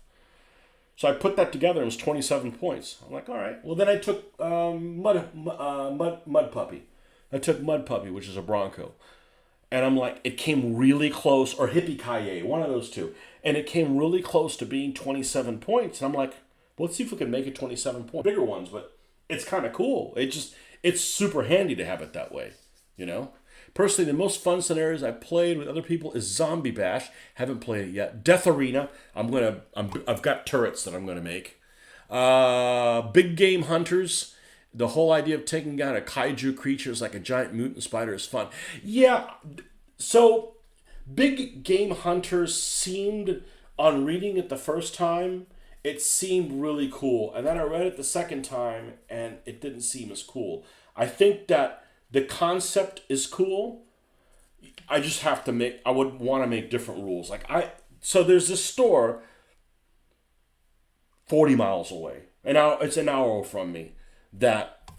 So I put that together, and it was 27 points. I'm like, all right. Well, then I took Mud Puppy. I took Mud Puppy, which is a Bronco. And I'm like, it came really close, or Hippie-ki-yay, one of those two. And it came really close to being 27 points. And I'm like, well, let's see if we can make it 27 points. Bigger ones, but it's kind of cool. It's super handy to have it that way, Personally, the most fun scenarios I've played with other people is Zombie Bash. Haven't played it yet. Death Arena. I've got turrets that I'm gonna make. Big Game Hunters. The whole idea of taking down a kaiju creature is like a giant mutant spider is fun. Yeah. So Big Game Hunters seemed, on reading it the first time, it seemed really cool. And then I read it the second time and it didn't seem as cool. I think that the concept is cool. I just have to I would want to make different rules. So there's this store 40 miles away. It's an hour from me that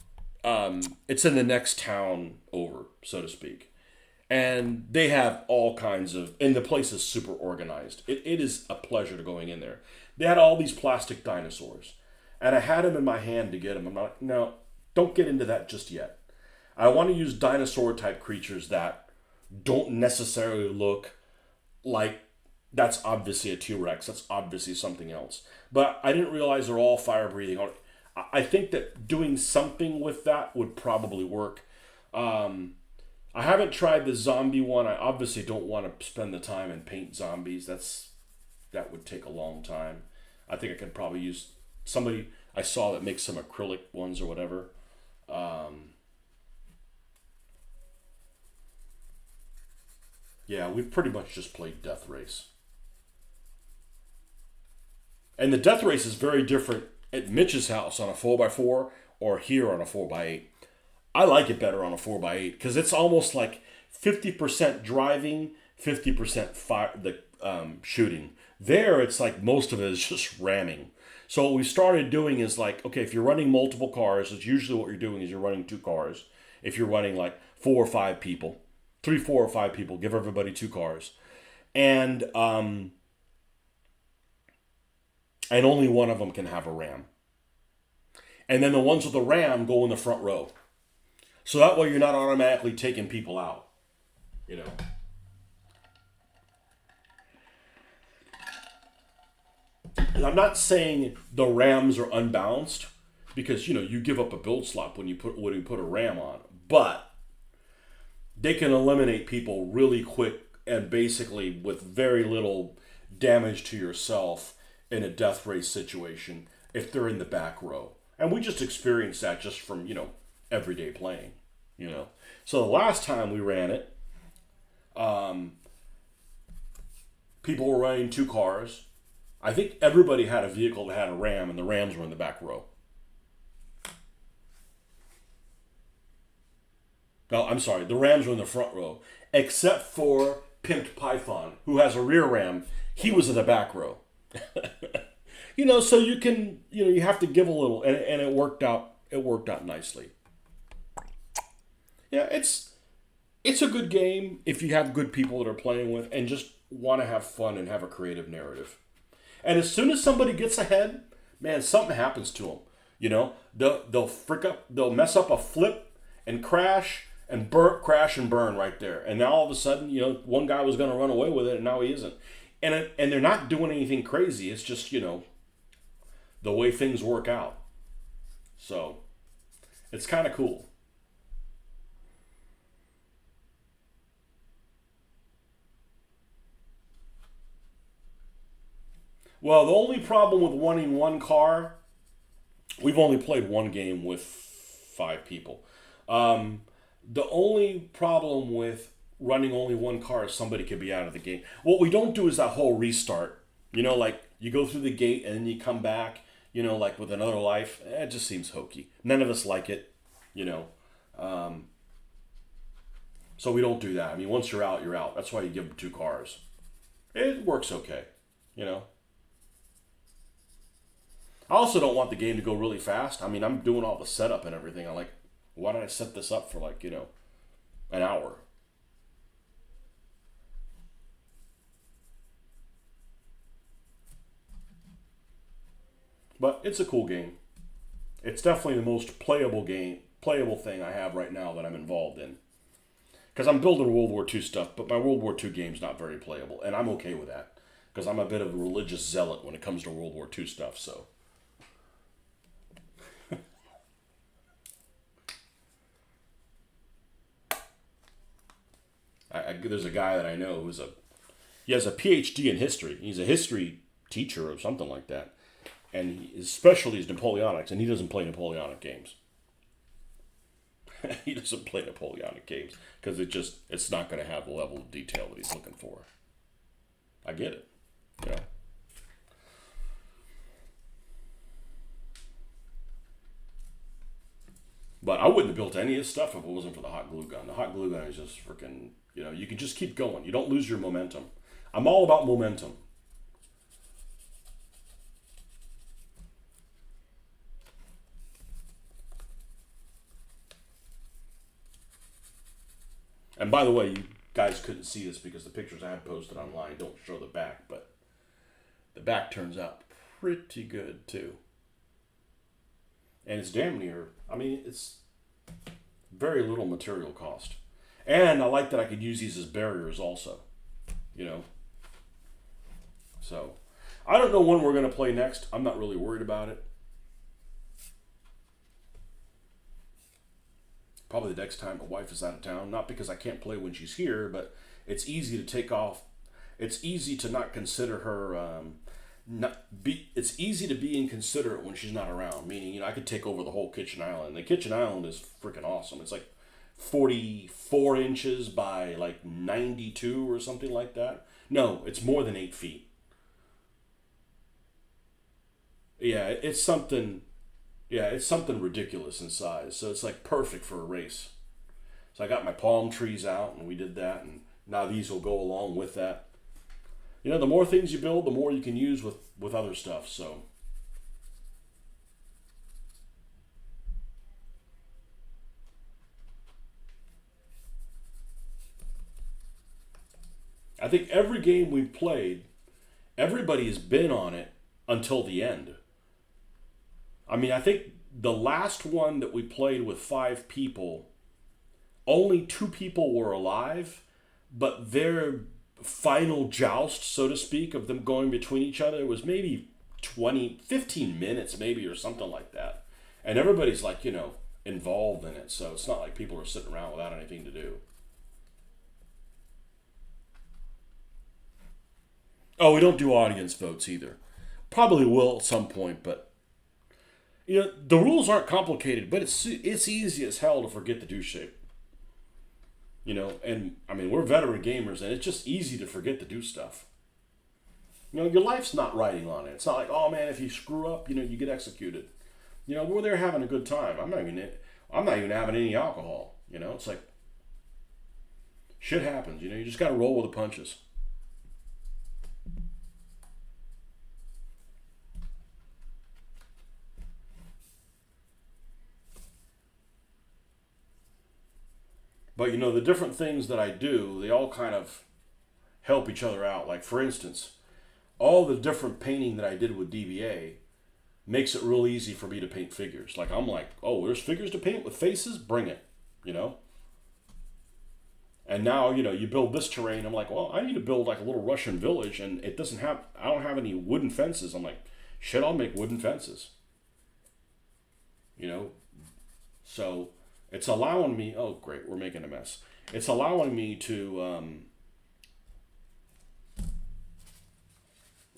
it's in the next town over, so to speak. And they have all kinds and the place is super organized. It is a pleasure to going in there. They had all these plastic dinosaurs. And I had them in my hand to get them. I'm like, no, don't get into that just yet. I want to use dinosaur type creatures that don't necessarily look like that's obviously a T-Rex. That's obviously something else. But I didn't realize they're all fire breathing. I think that doing something with that would probably work. I haven't tried the zombie one. I obviously don't want to spend the time and paint zombies. That would take a long time. I think I could probably use somebody I saw that makes some acrylic ones or whatever. Yeah, we've pretty much just played Death Race. And the Death Race is very different at Mitch's house on a 4x4 or here on a 4x8. I like it better on a 4x8 because it's almost like 50% driving, 50% shooting. There, it's like most of it is just ramming. So what we started doing is like, okay, if you're running multiple cars, it's usually what you're doing is you're running 2 cars. If you're running like 4 or 5 people, 3, 4, or 5 people, give everybody 2 cars. And only one of them can have a ram. And then the ones with the ram go in the front row. So that way you're not automatically taking people out, you know. And I'm not saying the rams are unbalanced because, you give up a build slot when you put a ram on. But they can eliminate people really quick and basically with very little damage to yourself in a death race situation if they're in the back row. And we just experienced that just from, everyday playing, So the last time we ran it, people were running 2 cars. I think everybody had a vehicle that had a ram, and the rams were in the back row. No, I'm sorry, the rams were in the front row, except for Pimped Python, who has a rear ram. He was in the back row. So you can, you have to give a little, and it worked out. It worked out nicely. Yeah, it's a good game if you have good people that are playing with and just want to have fun and have a creative narrative. And as soon as somebody gets ahead, man, something happens to them. They'll mess up a flip and crash and burn right there. And now all of a sudden, one guy was going to run away with it and now he isn't. And they're not doing anything crazy. It's just, the way things work out. So, it's kind of cool. Well, the only problem with wanting one car, we've only played one game with 5 people. The only problem with running only one car is somebody could be out of the game. What we don't do is that whole restart. Like you go through the gate and then you come back, like with another life. It just seems hokey. None of us like it, So we don't do that. I mean, once you're out, you're out. That's why you give them 2 cars. It works okay, I also don't want the game to go really fast. I mean, I'm doing all the setup and everything. I'm like, why did I set this up for like, an hour? But it's a cool game. It's definitely the most playable thing I have right now that I'm involved in. Because I'm building World War II stuff, but my World War II game's not very playable. And I'm okay with that. Because I'm a bit of a religious zealot when it comes to World War II stuff, so. There's a guy that I know he has a PhD in history. He's a history teacher or something like that. And his specialty is Napoleonics, and he doesn't play Napoleonic games. He doesn't play Napoleonic games because it's not going to have the level of detail that he's looking for. I get it, you know. But I wouldn't have built any of this stuff if it wasn't for the hot glue gun. The hot glue gun is just freaking, you can just keep going. You don't lose your momentum. I'm all about momentum. And by the way, you guys couldn't see this because the pictures I had posted online don't show the back, but the back turns out pretty good too. And it's damn near, it's very little material cost. And I like that I could use these as barriers also, you know. So, I don't know when we're going to play next. I'm not really worried about it. Probably the next time my wife is out of town. Not because I can't play when she's here, but it's easy to take off. It's easy to not consider her. It's easy to be inconsiderate when she's not around. Meaning, I could take over the whole kitchen island. The kitchen island is freaking awesome. It's like 44 inches by like 92 or something like that. No, it's more than 8 feet. Yeah, it's something. Yeah, it's something ridiculous in size. So it's like perfect for a race. So I got my palm trees out, and we did that, and now these will go along with that. The more things you build, the more you can use with other stuff. So I think every game we've played, everybody has been on it until the end. I think the last one that we played with 5 people, only 2 people were alive, but their final joust, so to speak, of them going between each other was maybe 15 minutes maybe or something like that. And everybody's like, involved in it. So it's not like people are sitting around without anything to do. Oh, we don't do audience votes either. Probably will at some point, but the rules aren't complicated, but it's easy as hell to forget the do shape. And we're veteran gamers, and it's just easy to forget to do stuff. Your life's not riding on it. It's not like, oh man, if you screw up, you get executed. We're there having a good time. I'm not even having any alcohol. It's like shit happens. You just got to roll with the punches. But the different things that I do, they all kind of help each other out. Like for instance, all the different painting that I did with DBA makes it real easy for me to paint figures. Like I'm like, oh, there's figures to paint with faces, bring it, And now, you build this terrain. I'm like, well, I need to build like a little Russian village, and I don't have any wooden fences. I'm like, shit, I'll make wooden fences. So it's allowing me, oh great, we're making a mess. It's allowing me to, I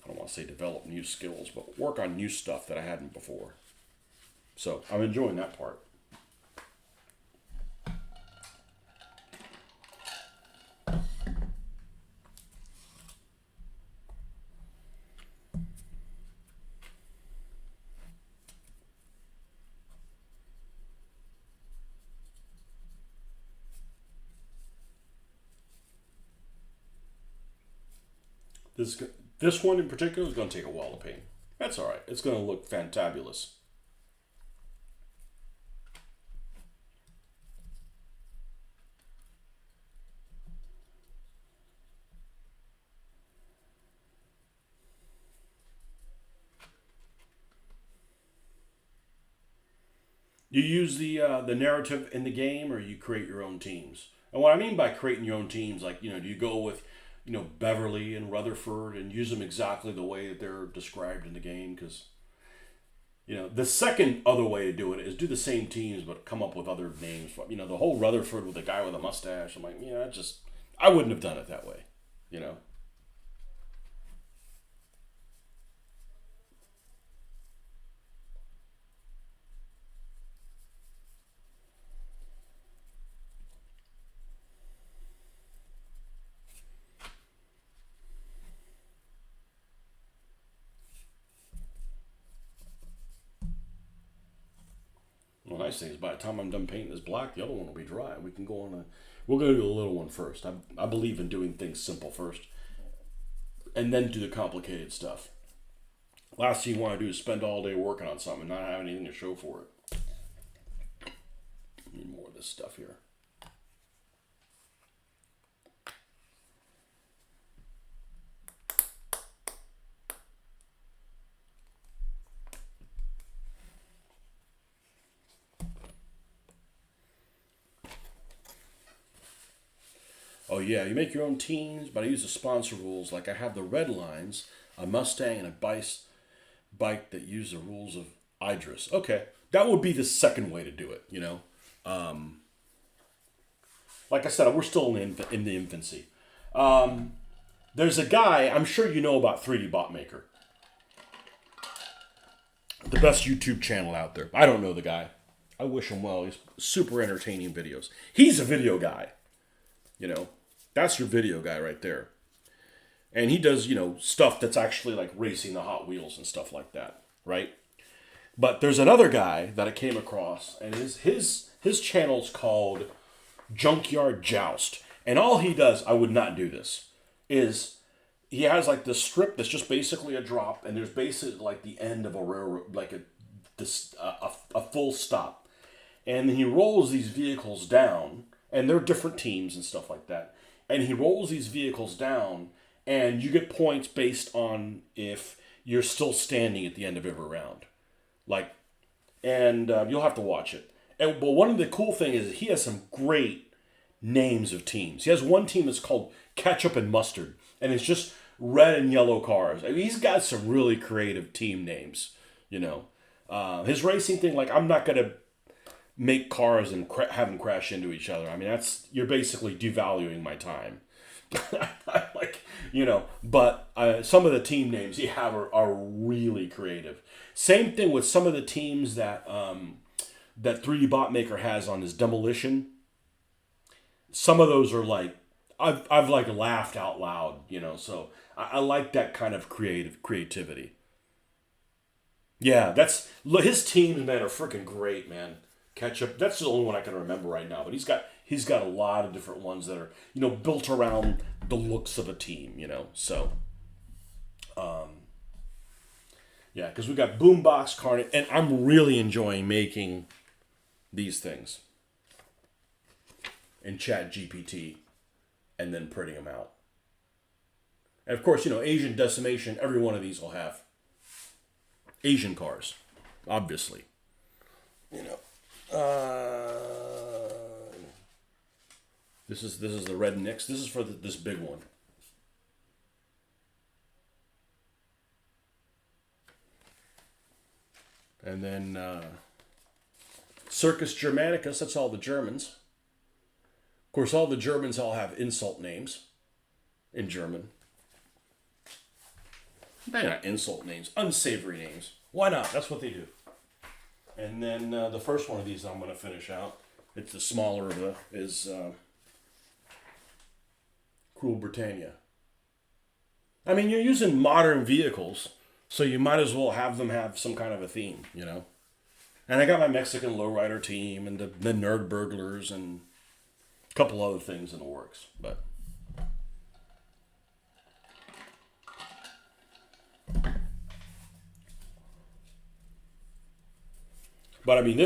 don't want to say develop new skills, but work on new stuff that I hadn't before. So I'm enjoying that part. This one in particular is going to take a while to paint. That's all right. It's going to look fantabulous. You use the narrative in the game, or you create your own teams. And what I mean by creating your own teams, like do you go with Beverly and Rutherford and use them exactly the way that they're described in the game? Because the second other way to do it is do the same teams but come up with other names. The whole Rutherford with the guy with a mustache. I'm like, I wouldn't have done it that way. nice thing is by the time I'm done painting this black, the other one will be dry. We can go on a. We're going to do a little one first. I believe in doing things simple first, and then do the complicated stuff. Last thing you want to do is spend all day working on something and not have anything to show for it. Need more of this stuff here. Oh yeah, you make your own teams, but I use the sponsor rules. Like I have the red lines, a Mustang and a bike that use the rules of Idris. Okay, that would be the second way to do it. You know, like I said, we're still in the infancy. There's a guy I'm sure you know about 3D Bot Maker, the best YouTube channel out there. I don't know the guy. I wish him well. He's super entertaining videos. He's a video guy. You know, that's your video guy right there. And he does, you know, stuff that's actually like racing the Hot Wheels and stuff like that, right? But there's another guy that I came across, and his channel's called Junkyard Joust. And all he does, I would not do this, is he has like this strip that's just basically a drop, and there's basically like the end of a railroad, like a full stop. And he rolls these vehicles down, and they're different teams and stuff like that. And he rolls these vehicles down, and you get points based on if you're still standing at the end of every round. Like, and you'll have to watch it. But one of the cool things is he has some great names of teams. He has one team that's called Ketchup and Mustard, and it's just red and yellow cars. I mean, he's got some really creative team names, you know. His racing thing, like, I'm not going to make cars and have them crash into each other. I mean, you're basically devaluing my time. Like, you know, but some of the team names you have are really creative. Same thing with some of the teams that 3D Bot Maker has on his Demolition. Some of those are like, I've like laughed out loud, you know, so I like that kind of creativity. Yeah, his teams, man, are freaking great, man. Ketchup, that's the only one I can remember right now, but he's got a lot of different ones that are, you know, built around the looks of a team, you know. So yeah, because we got Boombox, Carnage, and I'm really enjoying making these things in Chat GPT and then printing them out. And of course, you know, Asian Decimation, every one of these will have Asian cars, obviously. You know. This is the Red Nix. This is for this big one. And then Circus Germanicus, that's all the Germans. Of course, all the Germans all have insult names in German. They're not insult names, unsavory names. Why not? That's what they do. And then the first one of these I'm going to finish out. It's the smaller of the is Cruel Britannia. I mean, you're using modern vehicles, so you might as well have them have some kind of a theme, you know. And I got my Mexican lowrider team and the Nerd Burglars and a couple other things in the works, but. But I mean,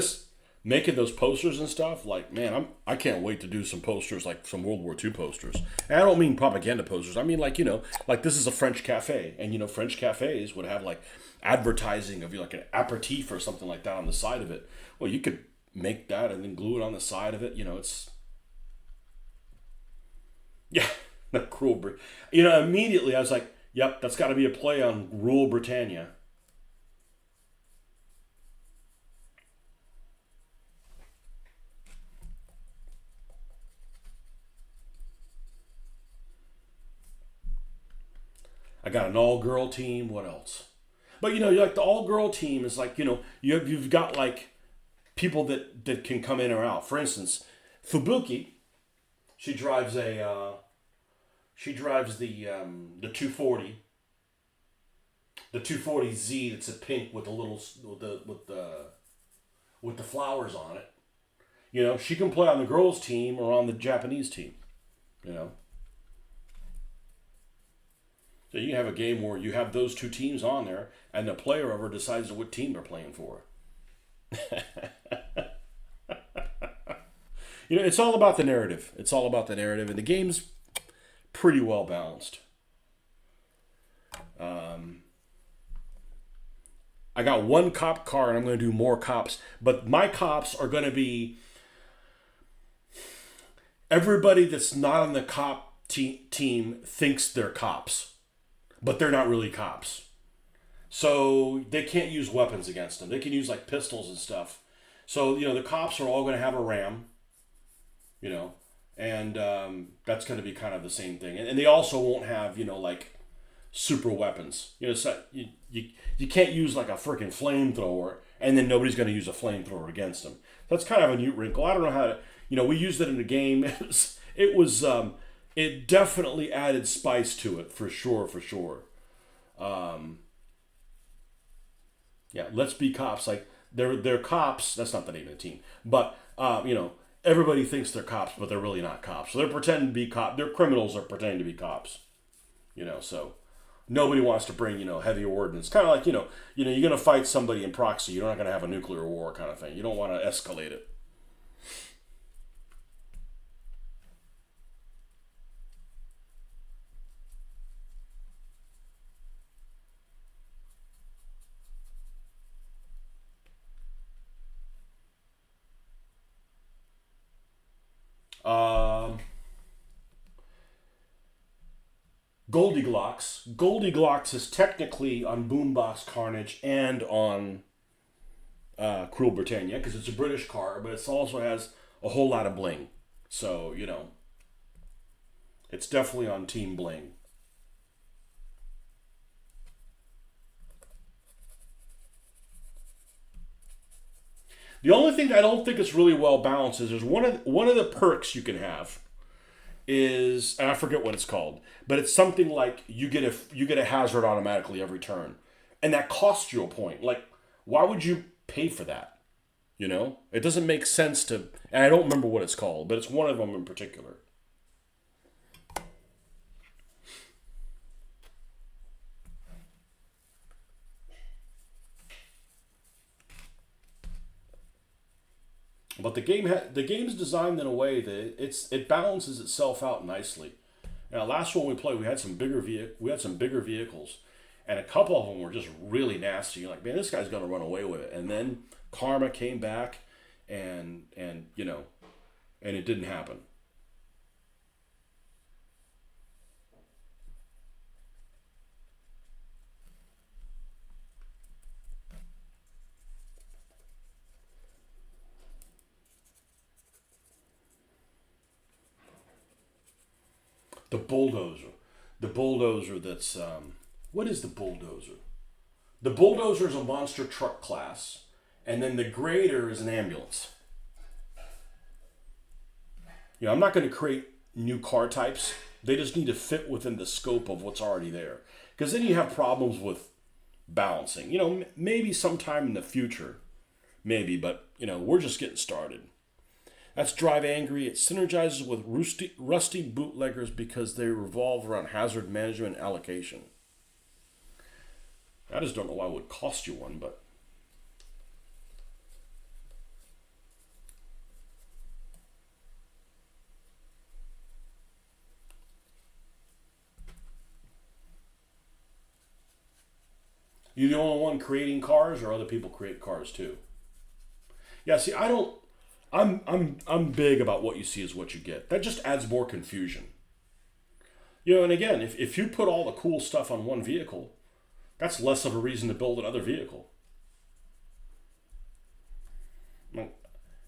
making those posters and stuff, like, man, I can't wait to do some posters, like some World War II posters. And I don't mean propaganda posters. I mean, like, you know, like this is a French cafe, and you know, French cafes would have like advertising of like an aperitif or something like that on the side of it. Well, you could make that and then glue it on the side of it. You know, the Cruel You know, immediately I was like, yep, that's got to be a play on Rule Britannia. I got an all-girl team. What else? But, you know, like the all-girl team is like, you know, you've got like people that can come in or out. For instance, Fubuki, she drives the 240. The 240Z that's a pink with the little with the flowers on it. You know, she can play on the girls' team or on the Japanese team. You know. So you can have a game where you have those two teams on there, and the player over decides what team they're playing for. You know, it's all about the narrative. It's all about the narrative, and the game's pretty well balanced. I got one cop car, and I'm going to do more cops, but my cops are going to be everybody that's not on the cop team thinks they're cops, but they're not really cops. So they can't use weapons against them. They can use like pistols and stuff. So, you know, the cops are all going to have a ram, you know, and that's going to be kind of the same thing. And they also won't have, you know, like super weapons. You know, so you can't use like a freaking flamethrower, and then nobody's going to use a flamethrower against them. That's kind of a neat wrinkle. I don't know how to, you know, we used it in a game. It definitely added spice to it for sure. Yeah, let's be cops. Like they're cops. That's not the name of the team, but you know, everybody thinks they're cops, but they're really not cops. So they're pretending to be cops. They're criminals. Are pretending to be cops. You know, so nobody wants to bring, you know, heavy ordnance. Kind of like, you know, you're gonna fight somebody in proxy. You're not gonna have a nuclear war kind of thing. You don't want to escalate it. Um, Goldilocks. Goldilocks is technically on Boombox Carnage and on Cruel Britannia because it's a British car, but it also has a whole lot of bling. So, you know, it's definitely on Team Bling. The only thing I don't think is really well balanced is there's one of the perks you can have is, and I forget what it's called, but it's something like you get a hazard automatically every turn, and that costs you a point. Like, why would you pay for that? You know, it doesn't make sense to. And I don't remember what it's called, but it's one of them in particular. But the game's designed in a way that it balances itself out nicely. Now, last one we played, we had some bigger vehicles, and a couple of them were just really nasty. You're like, man, this guy's gonna run away with it. And then karma came back, and you know, and it didn't happen. The bulldozer, the bulldozer that's what is the bulldozer? The bulldozer is a monster truck class, and then the grader is an ambulance. You know, I'm not going to create new car types. They just need to fit within the scope of what's already there. Because then you have problems with balancing. You know, maybe sometime in the future, maybe, but you know, we're just getting started. That's Drive Angry. It synergizes with rusty bootleggers because they revolve around hazard management and allocation. I just don't know why it would cost you one, but you the only one creating cars, or other people create cars too? Yeah, see, I don't. I'm big about what you see is what you get. That just adds more confusion. You know, and again, if you put all the cool stuff on one vehicle, that's less of a reason to build another vehicle. Like,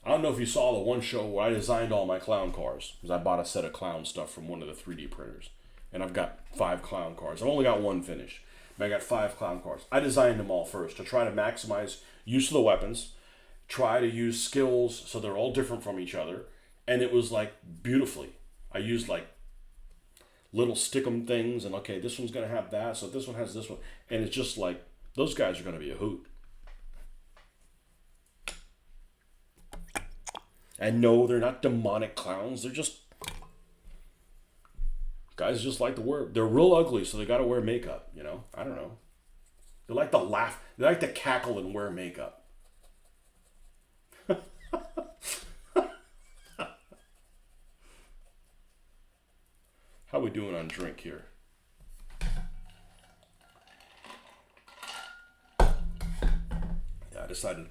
I don't know if you saw the one show where I designed all my clown cars because I bought a set of clown stuff from one of the 3D printers, and I've got 5 clown cars. I've only got one finished, but I got 5 clown cars. I designed them all first to try to maximize use of the weapons, try to use skills so they're all different from each other, and it was like beautifully. I used like little stickum things, and okay, this one's gonna have that, so this one has this one, and it's just like those guys are gonna be a hoot. And no, they're not demonic clowns. They're just guys just like to wear. They're real ugly, so they got to wear makeup. You know, I don't know. They like to laugh. They like to cackle and wear makeup. How we doing on drink here? Yeah, I decided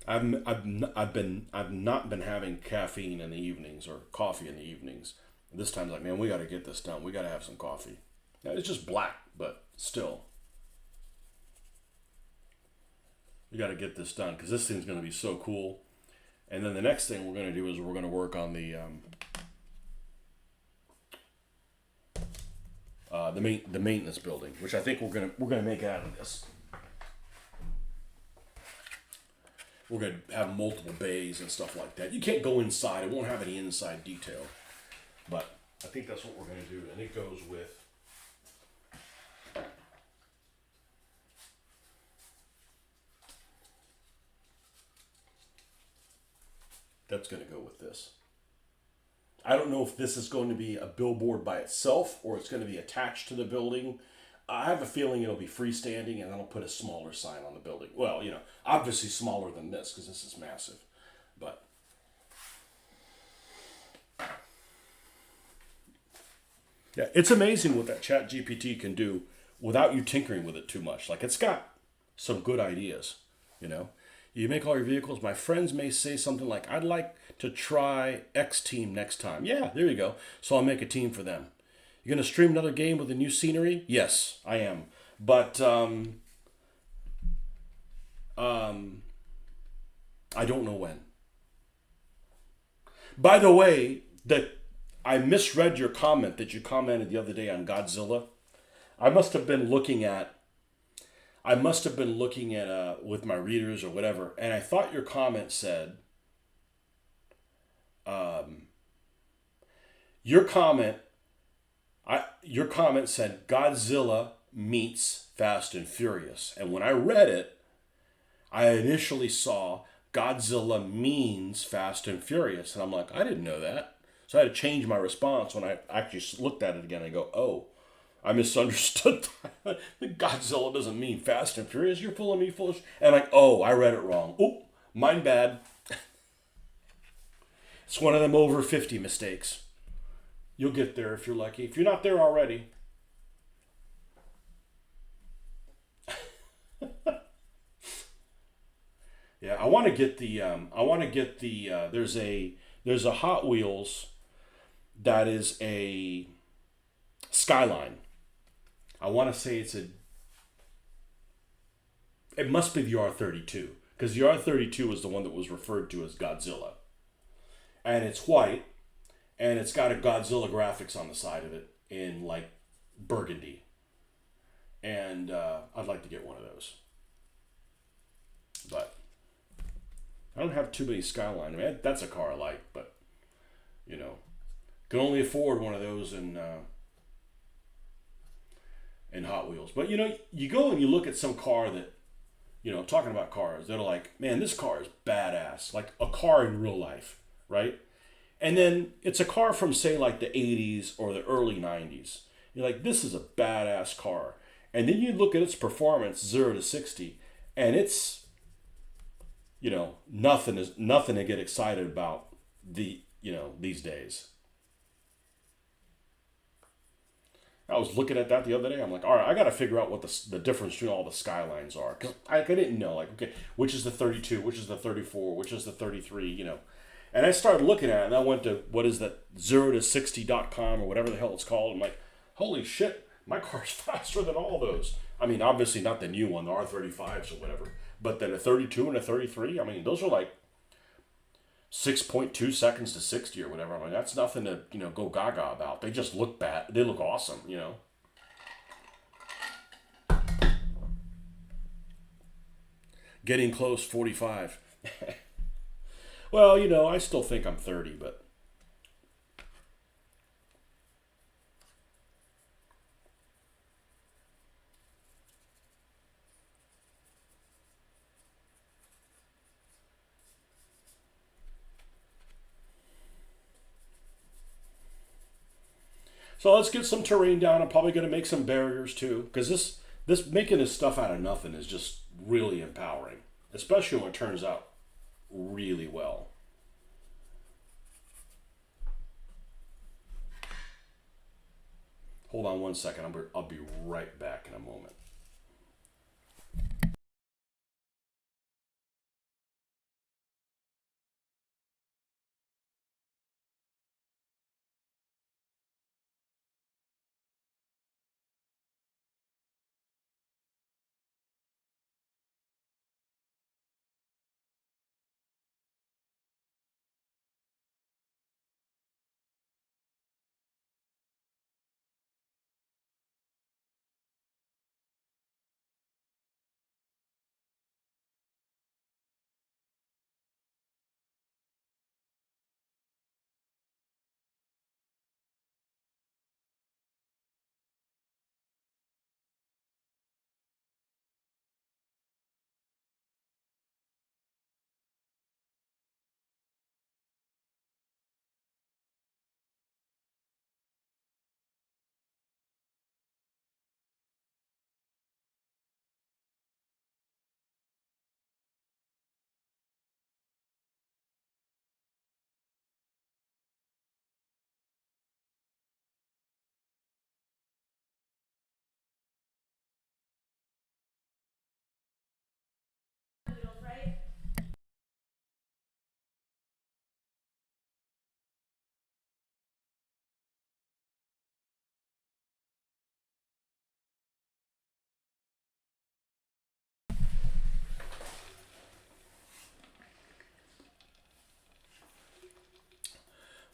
I've not been having caffeine in the evenings or coffee in the evenings. This time's like, man, we got to get this done. We got to have some coffee. Now, it's just black, but still, we got to get this done because this thing's going to be so cool. And then the next thing we're going to do is we're going to work on the maintenance building, which I think we're gonna make out of this. We're gonna have multiple bays and stuff like that. You can't go inside; it won't have any inside detail. But I think that's what we're gonna do, and it goes with. That's gonna go with this. I don't know if this is going to be a billboard by itself or it's going to be attached to the building. I have a feeling it'll be freestanding and then I'll put a smaller sign on the building. Well, you know, obviously smaller than this because this is massive. But yeah, it's amazing what that Chat GPT can do without you tinkering with it too much. Like it's got some good ideas, you know. You make all your vehicles. My friends may say something like, I'd like to try X team next time. Yeah, there you go. So I'll make a team for them. You're going to stream another game with the new scenery? Yes, I am. But I don't know when. By the way, I misread your comment that you commented the other day on Godzilla. I must have been looking at with my readers or whatever, and I thought your comment said, your comment said Godzilla meets Fast and Furious, and when I read it, I initially saw Godzilla means Fast and Furious, and I'm like, I didn't know that, so I had to change my response when I actually looked at it again. I go, oh. I misunderstood that. Godzilla doesn't mean Fast and Furious. You're fooling me, foolish. And I'm like, oh, I read it wrong. Oh, mine bad. It's one of them over 50 mistakes. You'll get there if you're lucky. If you're not there already. Yeah, I want to get the. There's a Hot Wheels that is a Skyline. I want to say it must be the R32 because the R32 is the one that was referred to as Godzilla, and it's white, and it's got a Godzilla graphics on the side of it in like burgundy, and I'd like to get one of those, but I don't have too many Skyline. I mean, that's a car I like, but you know, can only afford one of those in Hot Wheels. But you know, you go and you look at some car that, you know, talking about cars, they're like, man, this car is badass. Like a car in real life, right? And then it's a car from, say, like the 80s or the early 90s. You're like, this is a badass car. And then you look at its performance, 0 to 60, and it's, you know, nothing to get excited about these days. I was looking at that the other day. I'm like, all right, I got to figure out what the difference between all the Skylines are. Because I didn't know, like, okay, which is the 32, which is the 34, which is the 33, you know. And I started looking at it, and I went to, what is that, 0to60.com or whatever the hell it's called. I'm like, holy shit, my car's faster than all those. I mean, obviously not the new one, the R35s or whatever. But then a 32 and a 33, I mean, those are like 6.2 seconds to 60 or whatever. I mean, that's nothing to, you know, go gaga about. They just look bad. They look awesome, you know. Getting close, 45. Well, you know, I still think I'm 30, but So let's get some terrain down. I'm probably going to make some barriers too, because this making this stuff out of nothing is just really empowering, especially when it turns out really well. Hold on one second. I'll be right back in a moment.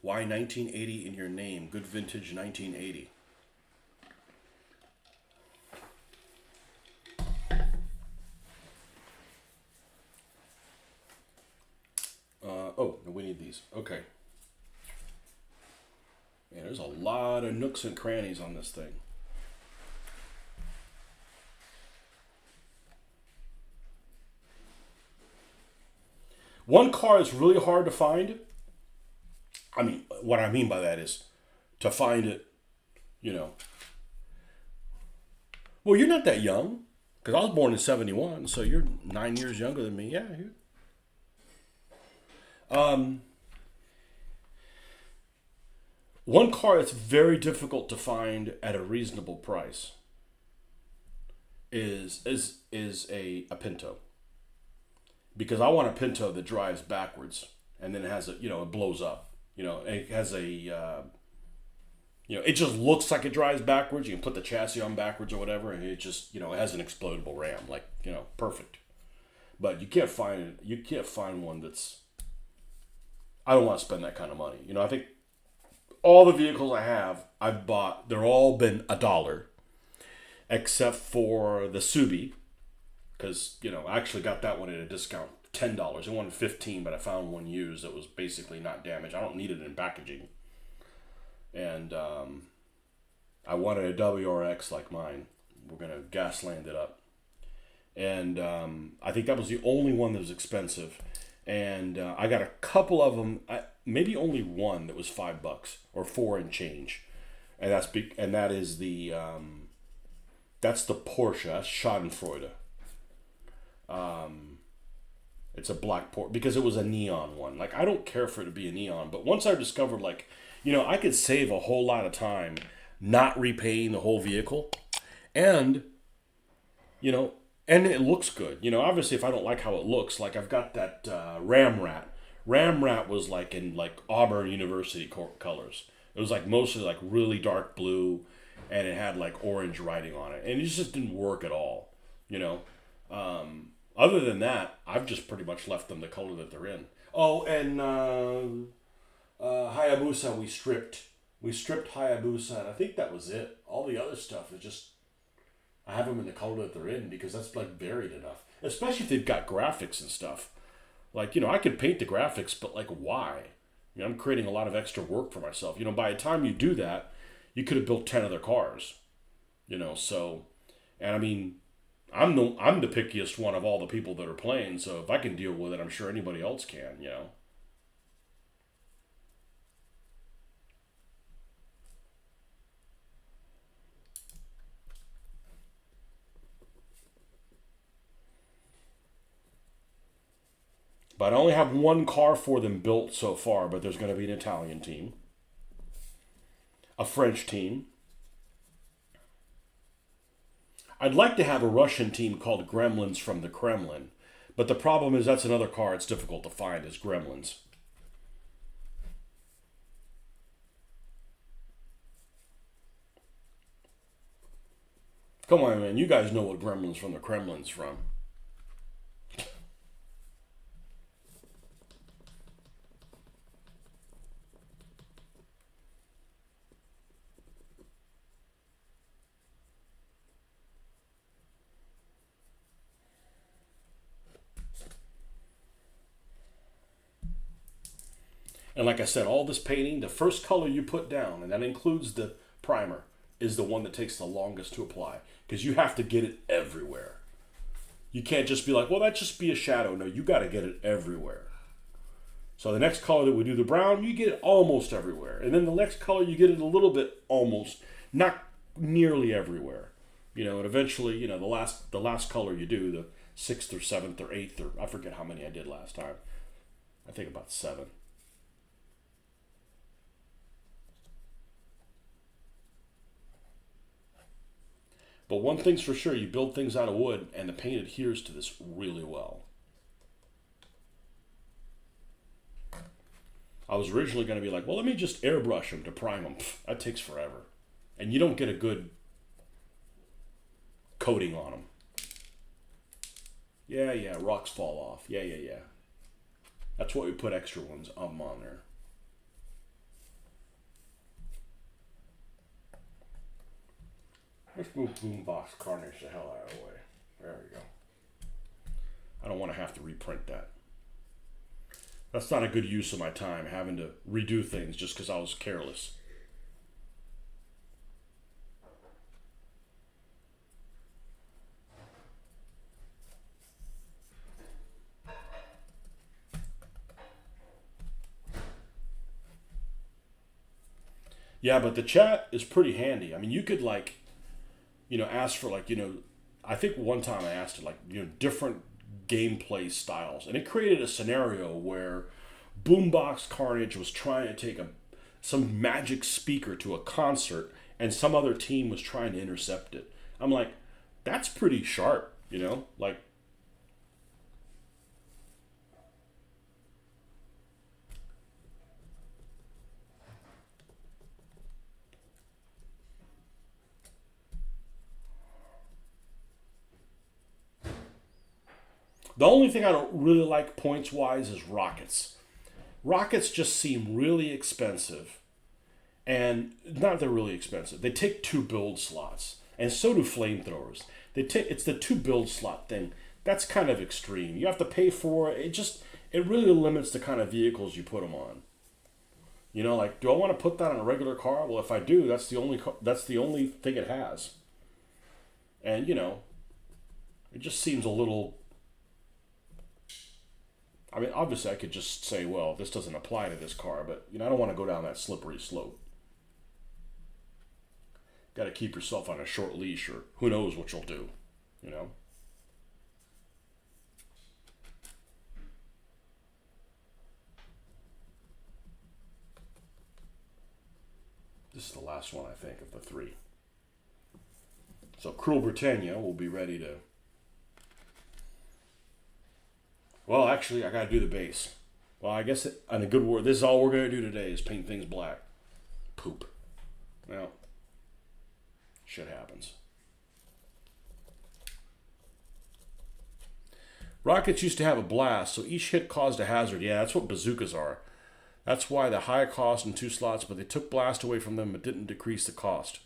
Why 1980 in your name? Good vintage 1980. Oh, we need these. Okay. Man, there's a lot of nooks and crannies on this thing. One car is really hard to find. I mean, what I mean by that is to find it, you know. Well, you're not that young, because I was born in '71, so you're 9 years younger than me. Yeah. Um, One car that's very difficult to find at a reasonable price is a Pinto, because I want a Pinto that drives backwards and then it has a, it blows up. It has a it just looks like it drives backwards. You can put the chassis on backwards or whatever, and it just it has an explodable ram, like perfect. But you can't find one that's. I don't want to spend that kind of money. I think all the vehicles I've bought, they're all been $1, except for the Subi, because I actually got that one at a discount, $10. It wanted 15, but I found one used that was basically not damaged. I don't need it in packaging, and I wanted a WRX like mine. We're gonna Gasland it up, and I think that was the only one that was expensive. And I got a couple of them. Maybe only one that was $5 or four and change, and that is that's the Porsche. That's Schadenfreude. It's a black Porsche because it was a neon one. Like, I don't care for it to be a neon, but once I discovered, like, I could save a whole lot of time not repainting the whole vehicle, and you know, and it looks good. Obviously, if I don't like how it looks, like I've got that Ram Rat. Ram Rat was like in like Auburn University colors. It was like mostly like really dark blue, and it had like orange writing on it, and it just didn't work at all. You know. Other than that, I've just pretty much left them the color that they're in. Oh, and Hayabusa we stripped Hayabusa, and I think that was it. All the other stuff is just I have them in the color that they're in because that's like varied enough. Especially if they've got graphics and stuff. Like, I could paint the graphics, but like, why? I'm creating a lot of extra work for myself. By the time you do that, you could have built 10 other cars. So, and I mean, I'm the pickiest one of all the people that are playing. So if I can deal with it, I'm sure anybody else can. But I only have one car for them built so far, but there's going to be an Italian team, a French team. I'd like to have a Russian team called Gremlins from the Kremlin, but the problem is that's another car it's difficult to find is Gremlins. Come on, man. You guys know what Gremlins from the Kremlin's from. And like I said, all this painting, the first color you put down, and that includes the primer, is the one that takes the longest to apply. Because you have to get it everywhere. You can't just be like, well, that just be a shadow. No, you got to get it everywhere. So the next color that we do, the brown, you get it almost everywhere. And then the next color, you get it a little bit almost, not nearly everywhere. You know, and eventually, you know, the last color you do, the 6th or 7th or 8th, or I forget how many I did last time. I think about 7. But one thing's for sure, you build things out of wood and the paint adheres to this really well. I was originally going to be like, well, let me just airbrush them to prime them. Pfft, that takes forever. And you don't get a good coating on them. Yeah, rocks fall off. Yeah. That's why we put extra ones on there. Let's move Boombox Carnage the hell out of the way. There we go. I don't want to have to reprint that. That's not a good use of my time, having to redo things just because I was careless. Yeah, but the chat is pretty handy. I mean, you could like, you know, ask for like, you know, I think one time I asked it like, you know, different gameplay styles. And it created a scenario where Boombox Carnage was trying to take some magic speaker to a concert and some other team was trying to intercept it. I'm like, that's pretty sharp, you know? Like, the only thing I don't really like points-wise is rockets. Rockets just seem really expensive. And not they're really expensive. They take 2 build slots. And so do flamethrowers. It's the 2 build slot thing. That's kind of extreme. You have to pay for it. It really limits the kind of vehicles you put them on. You know, like, do I want to put that on a regular car? Well, if I do, that's the only thing it has. And, you know, it just seems a little... I mean, obviously I could just say, well, this doesn't apply to this car, but, you know, I don't want to go down that slippery slope. Got to keep yourself on a short leash, or who knows what you'll do, you know? This is the last one, I think, of the 3. So Cruel Britannia will be ready to... Well, actually, I got to do the base. Well, I guess, on a good word, this is all we're going to do today is paint things black. Poop. Well, shit happens. Rockets used to have a blast, so each hit caused a hazard. Yeah, that's what bazookas are. That's why the high cost in 2 slots, but they took blast away from them but didn't decrease the cost.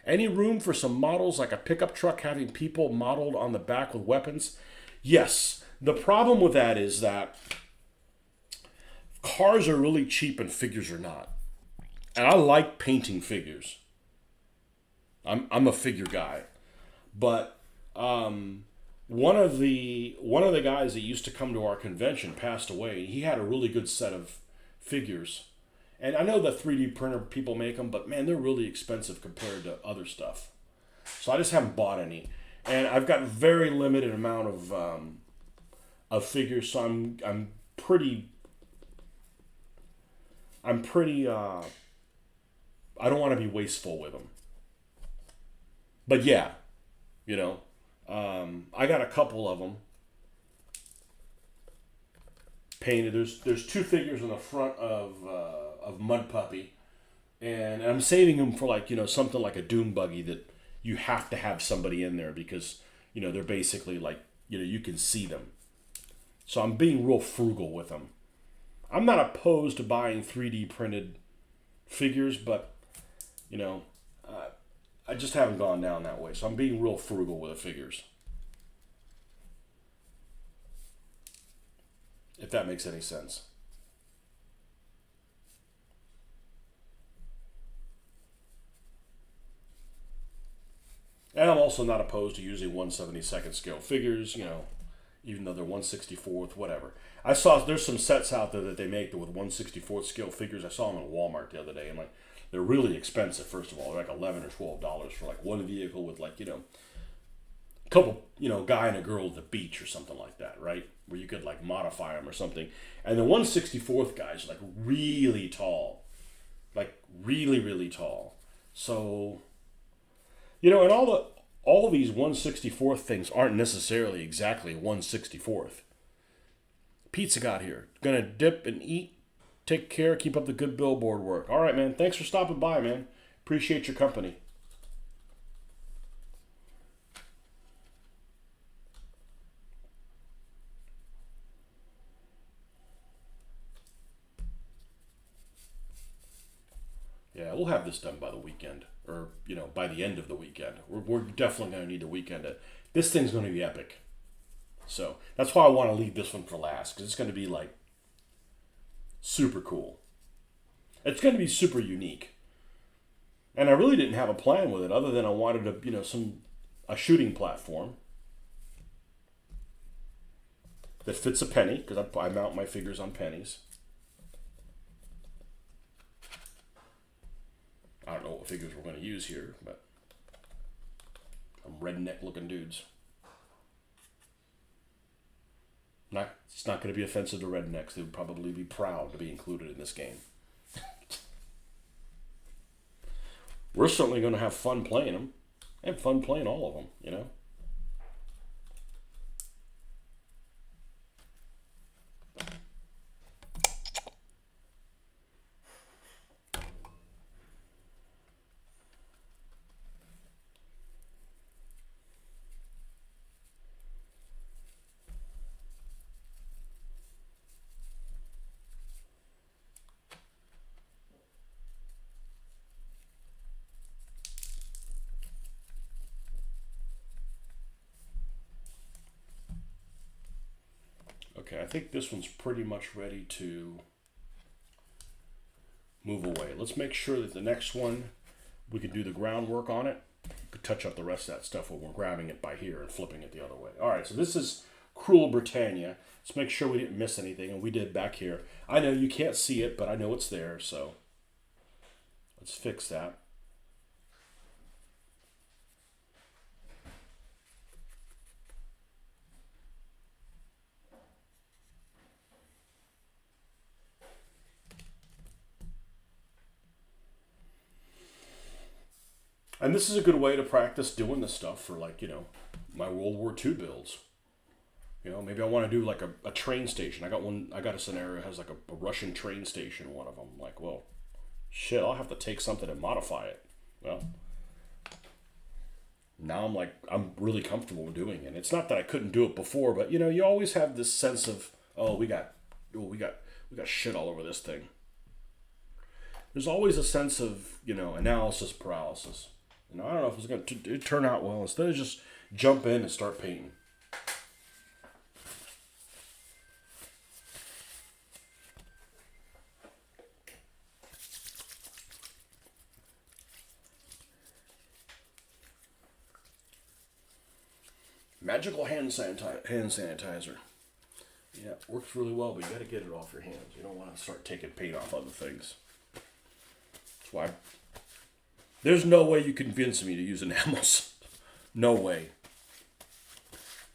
Any room for some models like a pickup truck having people modeled on the back with weapons? Yes. The problem with that is that cars are really cheap and figures are not. And I like painting figures. I'm a figure guy. But one of the guys that used to come to our convention passed away. He had a really good set of figures. And I know that 3D printer people make them, but man, they're really expensive compared to other stuff. So I just haven't bought any. And I've got very limited amount of of figures, so I'm pretty I'm pretty I don't want to be wasteful with them. But yeah, you know, I got a couple of them painted. There's two figures on the front of Mud Puppy, and I'm saving them for like something like a Doom Buggy that you have to have somebody in there because they're basically like you can see them. So I'm being real frugal with them. I'm not opposed to buying 3D printed figures, but you know, uh, I just haven't gone down that way. So I'm being real frugal with the figures. If that makes any sense. And I'm also not opposed to using 1/72nd scale figures, even though they're 1/64th, whatever. I saw there's some sets out there that they make with 1/64th scale figures. I saw them at Walmart the other day, and like they're really expensive. First of all, they're like $11 or $12 for like one vehicle with like a couple guy and a girl at the beach or something like that, right? Where you could like modify them or something. And the 1/64th guys are like really tall, like really really tall. So and all these 1/64th things aren't necessarily exactly 1/64th. Pizza got here. Gonna dip and eat. Take care. Keep up the good billboard work. All right, man. Thanks for stopping by, man. Appreciate your company. Yeah, we'll have this done by the weekend, or by the end of the weekend. We're definitely gonna need the weekend. This thing's gonna be epic. So that's why I want to leave this one for last because it's gonna be like super cool. It's gonna be super unique. And I really didn't have a plan with it other than I wanted a shooting platform that fits a penny because I mount my figures on pennies. I don't know what figures we're going to use here, but some redneck looking dudes. It's not going to be offensive to rednecks. They would probably be proud to be included in this game. We're certainly going to have fun playing them. And fun playing all of them, Okay, I think this one's pretty much ready to move away. Let's make sure that the next one, we can do the groundwork on it. We could touch up the rest of that stuff when we're grabbing it by here and flipping it the other way. All right, so this is Cruel Britannia. Let's make sure we didn't miss anything, and we did back here. I know you can't see it, but I know it's there, so let's fix that. And this is a good way to practice doing this stuff for like, my World War II builds. Maybe I want to do like a train station. I got a scenario that has like a Russian train station, one of them. Like, well, shit, I'll have to take something and modify it. Well, now I'm really comfortable doing it. It's not that I couldn't do it before, but you always have this sense of, we got shit all over this thing. There's always a sense of, analysis paralysis. I don't know if it's going to turn out well. Instead of just jump in and start painting. Magical hand sanitizer. Yeah, it works really well, but you got to get it off your hands. You don't want to start taking paint off other things. That's why there's no way you convince me to use enamels. No way.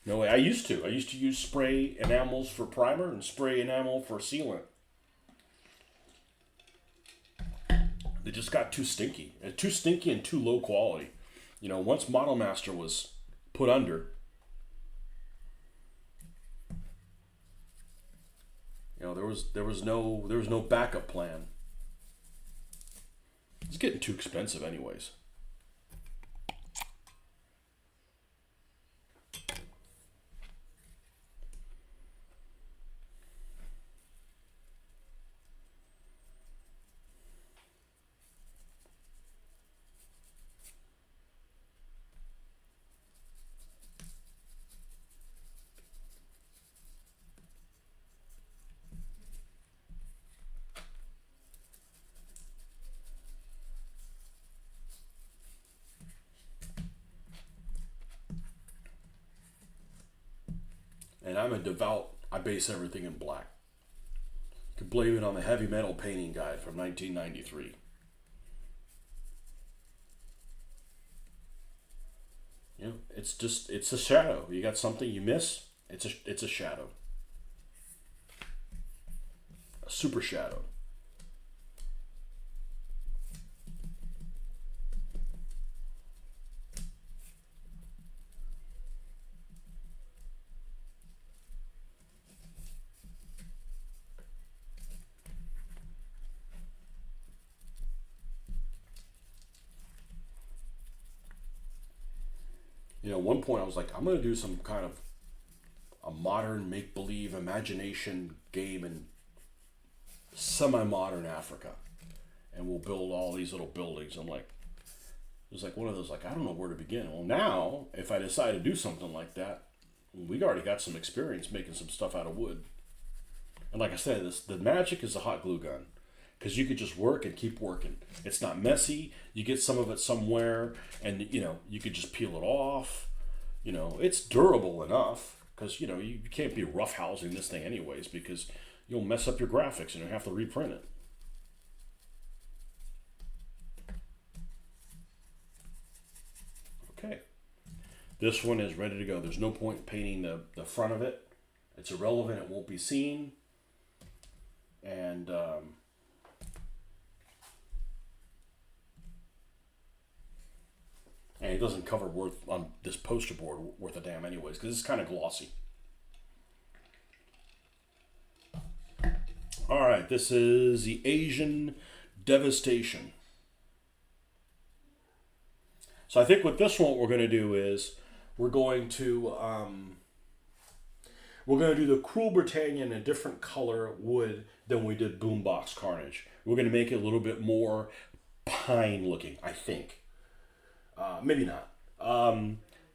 No way. I used to. I used to use spray enamels for primer and spray enamel for sealant. They just got too stinky. Too stinky and too low quality. You know, once Model Master was put under, you know, there was no backup plan. It's getting too expensive anyways. And I'm a devout, I base everything in black. You could blame it on the heavy metal painting guide from 1993. You know, it's a shadow. You got something you miss, it's a shadow. A super shadow. You know, at one point I was like, I'm going to do some kind of a modern make believe imagination game in semi modern Africa. And we'll build all these little buildings. I'm like, it was like one of those, like, I don't know where to begin. Well, now, if I decide to do something like that, we already got some experience making some stuff out of wood. And like I said, the magic is a hot glue gun. Because you could just work and keep working. It's not messy. You get some of it somewhere, and you know you could just peel it off. You know, it's durable enough because you know you can't be roughhousing this thing anyways because you'll mess up your graphics and you'll have to reprint it. Okay, this one is ready to go. There's no point painting the front of it. It's irrelevant. It won't be seen, and and it doesn't cover worth on this poster board worth a damn anyways because it's kind of glossy. All right, this is the Asian Devastation. So I think with this one, what we're going to do is we're going to do the Cruel Britannia in a different color wood than we did Boombox Carnage. We're going to make it a little bit more pine looking, I think. Maybe not.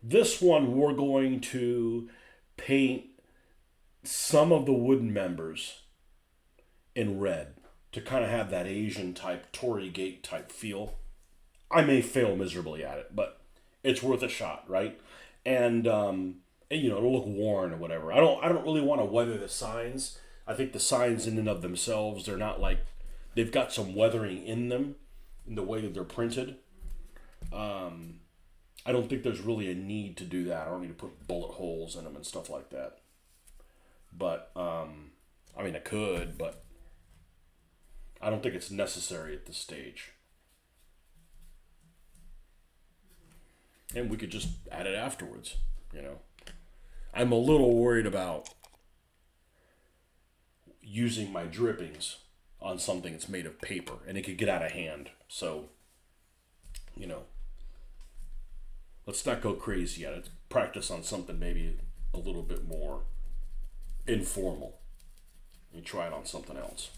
This one, we're going to paint some of the wooden members in red to kind of have that Asian type, Tory Gate type feel. I may fail miserably at it, but it's worth a shot, right? And you know, it'll look worn or whatever. I don't really want to weather the signs. I think the signs in and of themselves, they're not like, they've got some weathering in them in the way that they're printed. I don't think there's really a need to do that. I don't need to put bullet holes in them and stuff like that. But, I mean, I could, but I don't think it's necessary at this stage. And we could just add it afterwards, you know. I'm a little worried about using my drippings on something that's made of paper, and it could get out of hand. So, you know, let's not go crazy yet. Let's practice on something maybe a little bit more informal and try it on something else.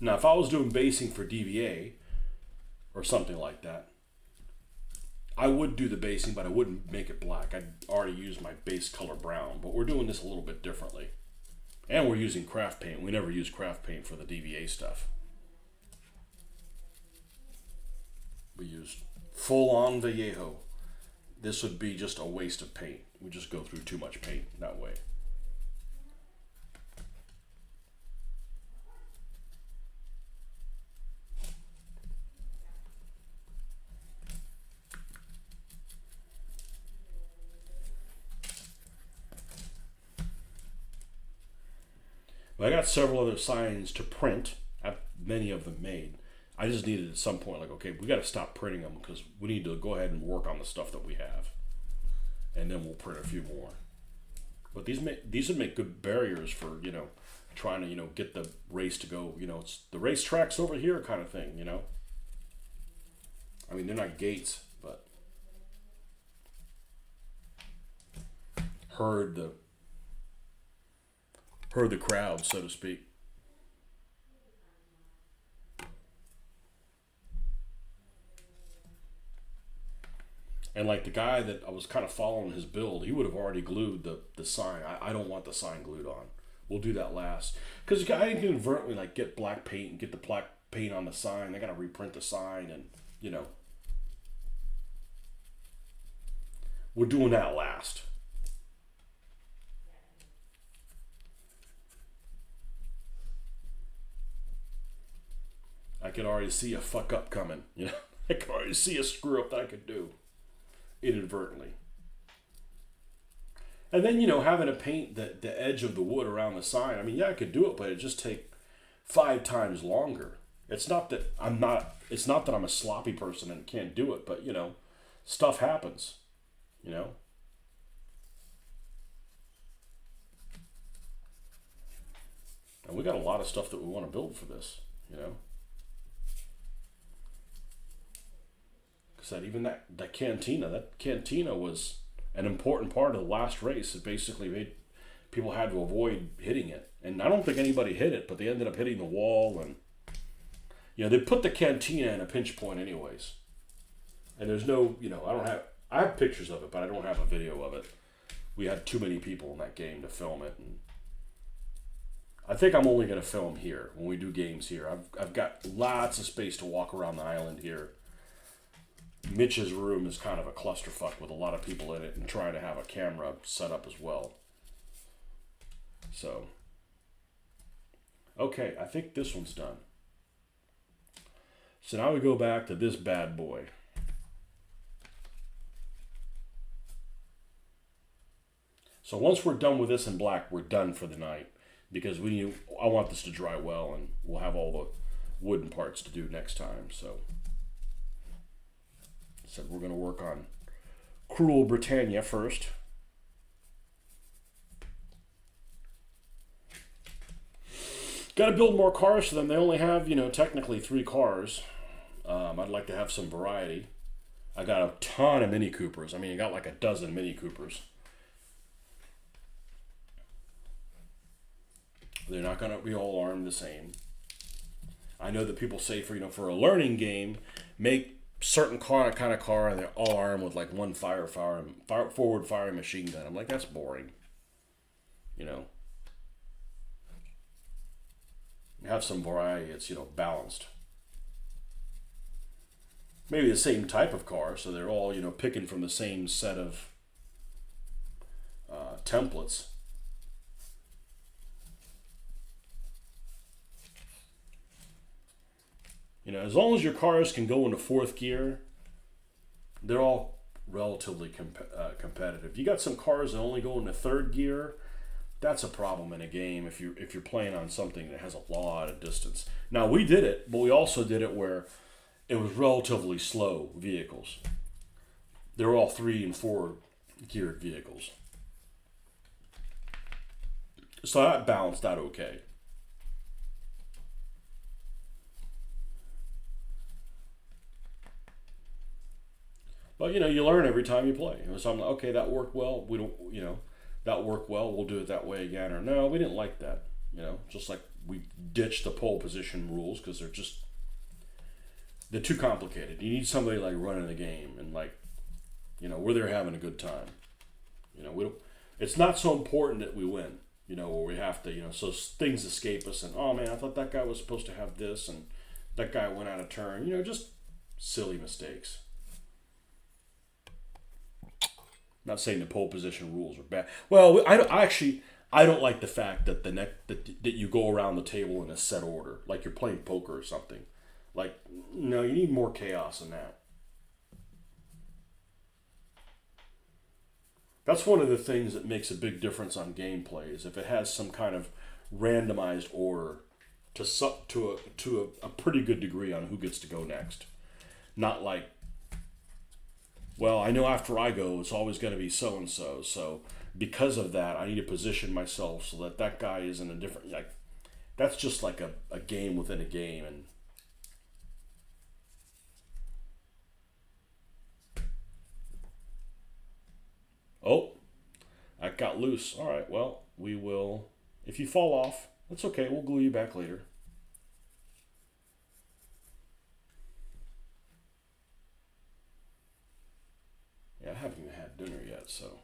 Now, if I was doing basing for DVA or something like that, I would do the basing, but I wouldn't make it black. I'd already use my base color brown, but we're doing this a little bit differently. And we're using craft paint. We never use craft paint for the DVA stuff. We used full-on Vallejo. This would be just a waste of paint. We just go through too much paint that way. But I got several other signs to print. I have many of them made. I just needed at some point, like, okay, we got to stop printing them because we need to go ahead and work on the stuff that we have, and then we'll print a few more. But these would make good barriers for trying to get the race to go. It's the racetrack's over here kind of thing. I mean, they're not gates, but heard the crowd, so to speak. And like the guy that I was kind of following his build, he would have already glued the sign. I don't want the sign glued on. We'll do that last. Because I can inadvertently like get black paint and get the black paint on the sign. They got to reprint the sign and, we're doing that last. I could already see a fuck up coming. I could already see a screw up that I could do inadvertently. And then, having to paint the edge of the wood around the sign. I mean, yeah, I could do it, but it'd just take 5 times longer. It's not that I'm a sloppy person and can't do it, but, stuff happens, And we got a lot of stuff that we want to build for this, That cantina was an important part of the last race. It basically made people had to avoid hitting it, and I don't think anybody hit it, but they ended up hitting the wall, and they put the cantina in a pinch point anyways. And there's no, I have pictures of it, but I don't have a video of it. We had too many people in that game to film it, and I think I'm only going to film here when we do games here. I've got lots of space to walk around the island here. Mitch's room is kind of a clusterfuck with a lot of people in it and trying to have a camera set up as well. So, okay, I think this one's done. So now we go back to this bad boy. So once we're done with this in black, we're done for the night because I want this to dry well, and we'll have all the wooden parts to do next time. So we're going to work on Cruel Britannia first. Got to build more cars for them. They only have, technically 3 cars. I'd like to have some variety. I got a ton of Mini Coopers. I got like a dozen Mini Coopers. They're not going to be all armed the same. I know that people say for a learning game, make certain kind of car and they're all armed with like one forward firing machine gun. I'm like, that's boring. Have some variety. It's balanced. Maybe the same type of car, so they're all picking from the same set of templates. As long as your cars can go into 4th gear, they're all relatively competitive. You got some cars that only go into 3rd gear. That's a problem in a game if you're playing on something that has a lot of distance. Now we did it, but we also did it where it was relatively slow vehicles. They were all 3 and 4 geared vehicles, so that balanced out okay. But you learn every time you play. So I'm like, okay, that worked well. We don't, that worked well. We'll do it that way again. Or no, we didn't like that. Just like we ditched the pole position rules because they're too complicated. You need somebody like running the game and like, we're there having a good time. We don't. It's not so important that we win. Or we have to. So things escape us and oh man, I thought that guy was supposed to have this and that guy went out of turn. Just silly mistakes. Not saying the pole position rules are bad. Well, I don't like the fact that that you go around the table in a set order, like you're playing poker or something. Like, no, you need more chaos than that. That's one of the things that makes a big difference on gameplay is if it has some kind of randomized order to a pretty good degree on who gets to go next. Not like, well, I know after I go, it's always going to be so and so. So because of that, I need to position myself so that that guy is in a different, like, that's just like a game within a game. And oh, that got loose. All right, well, we will, if you fall off, that's okay. We'll glue you back later. Yeah, I haven't even had dinner yet, so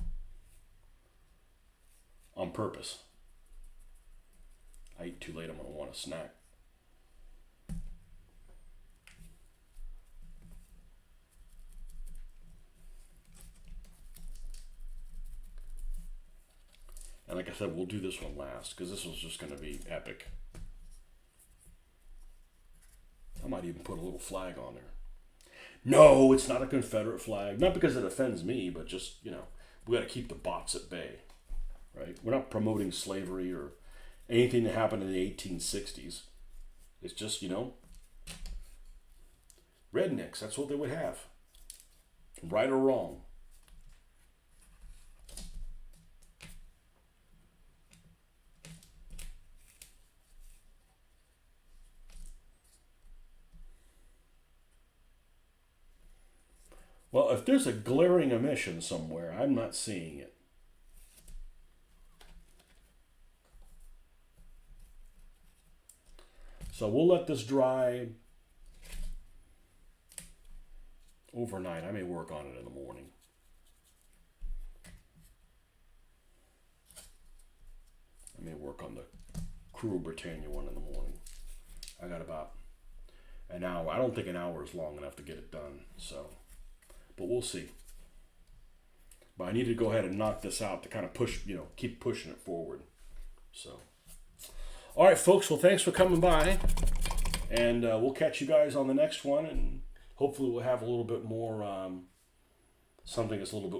on purpose. I eat too late, I'm going to want a snack. And like I said, we'll do this one last because this was just going to be epic. I might even put a little flag on there. No, it's not a Confederate flag. Not because it offends me, but just, we got to keep the bots at bay, right? We're not promoting slavery or anything that happened in the 1860s. It's just, rednecks. That's what they would have. Right or wrong. Well, if there's a glaring omission somewhere, I'm not seeing it. So we'll let this dry overnight. I may work on it in the morning. I may work on the Crew Britannia one in the morning. I got about an hour. I don't think an hour is long enough to get it done, so... But we'll see. But I need to go ahead and knock this out to kind of push, keep pushing it forward. So, all right, folks. Well, thanks for coming by. And we'll catch you guys on the next one. And hopefully we'll have a little bit more, something that's a little bit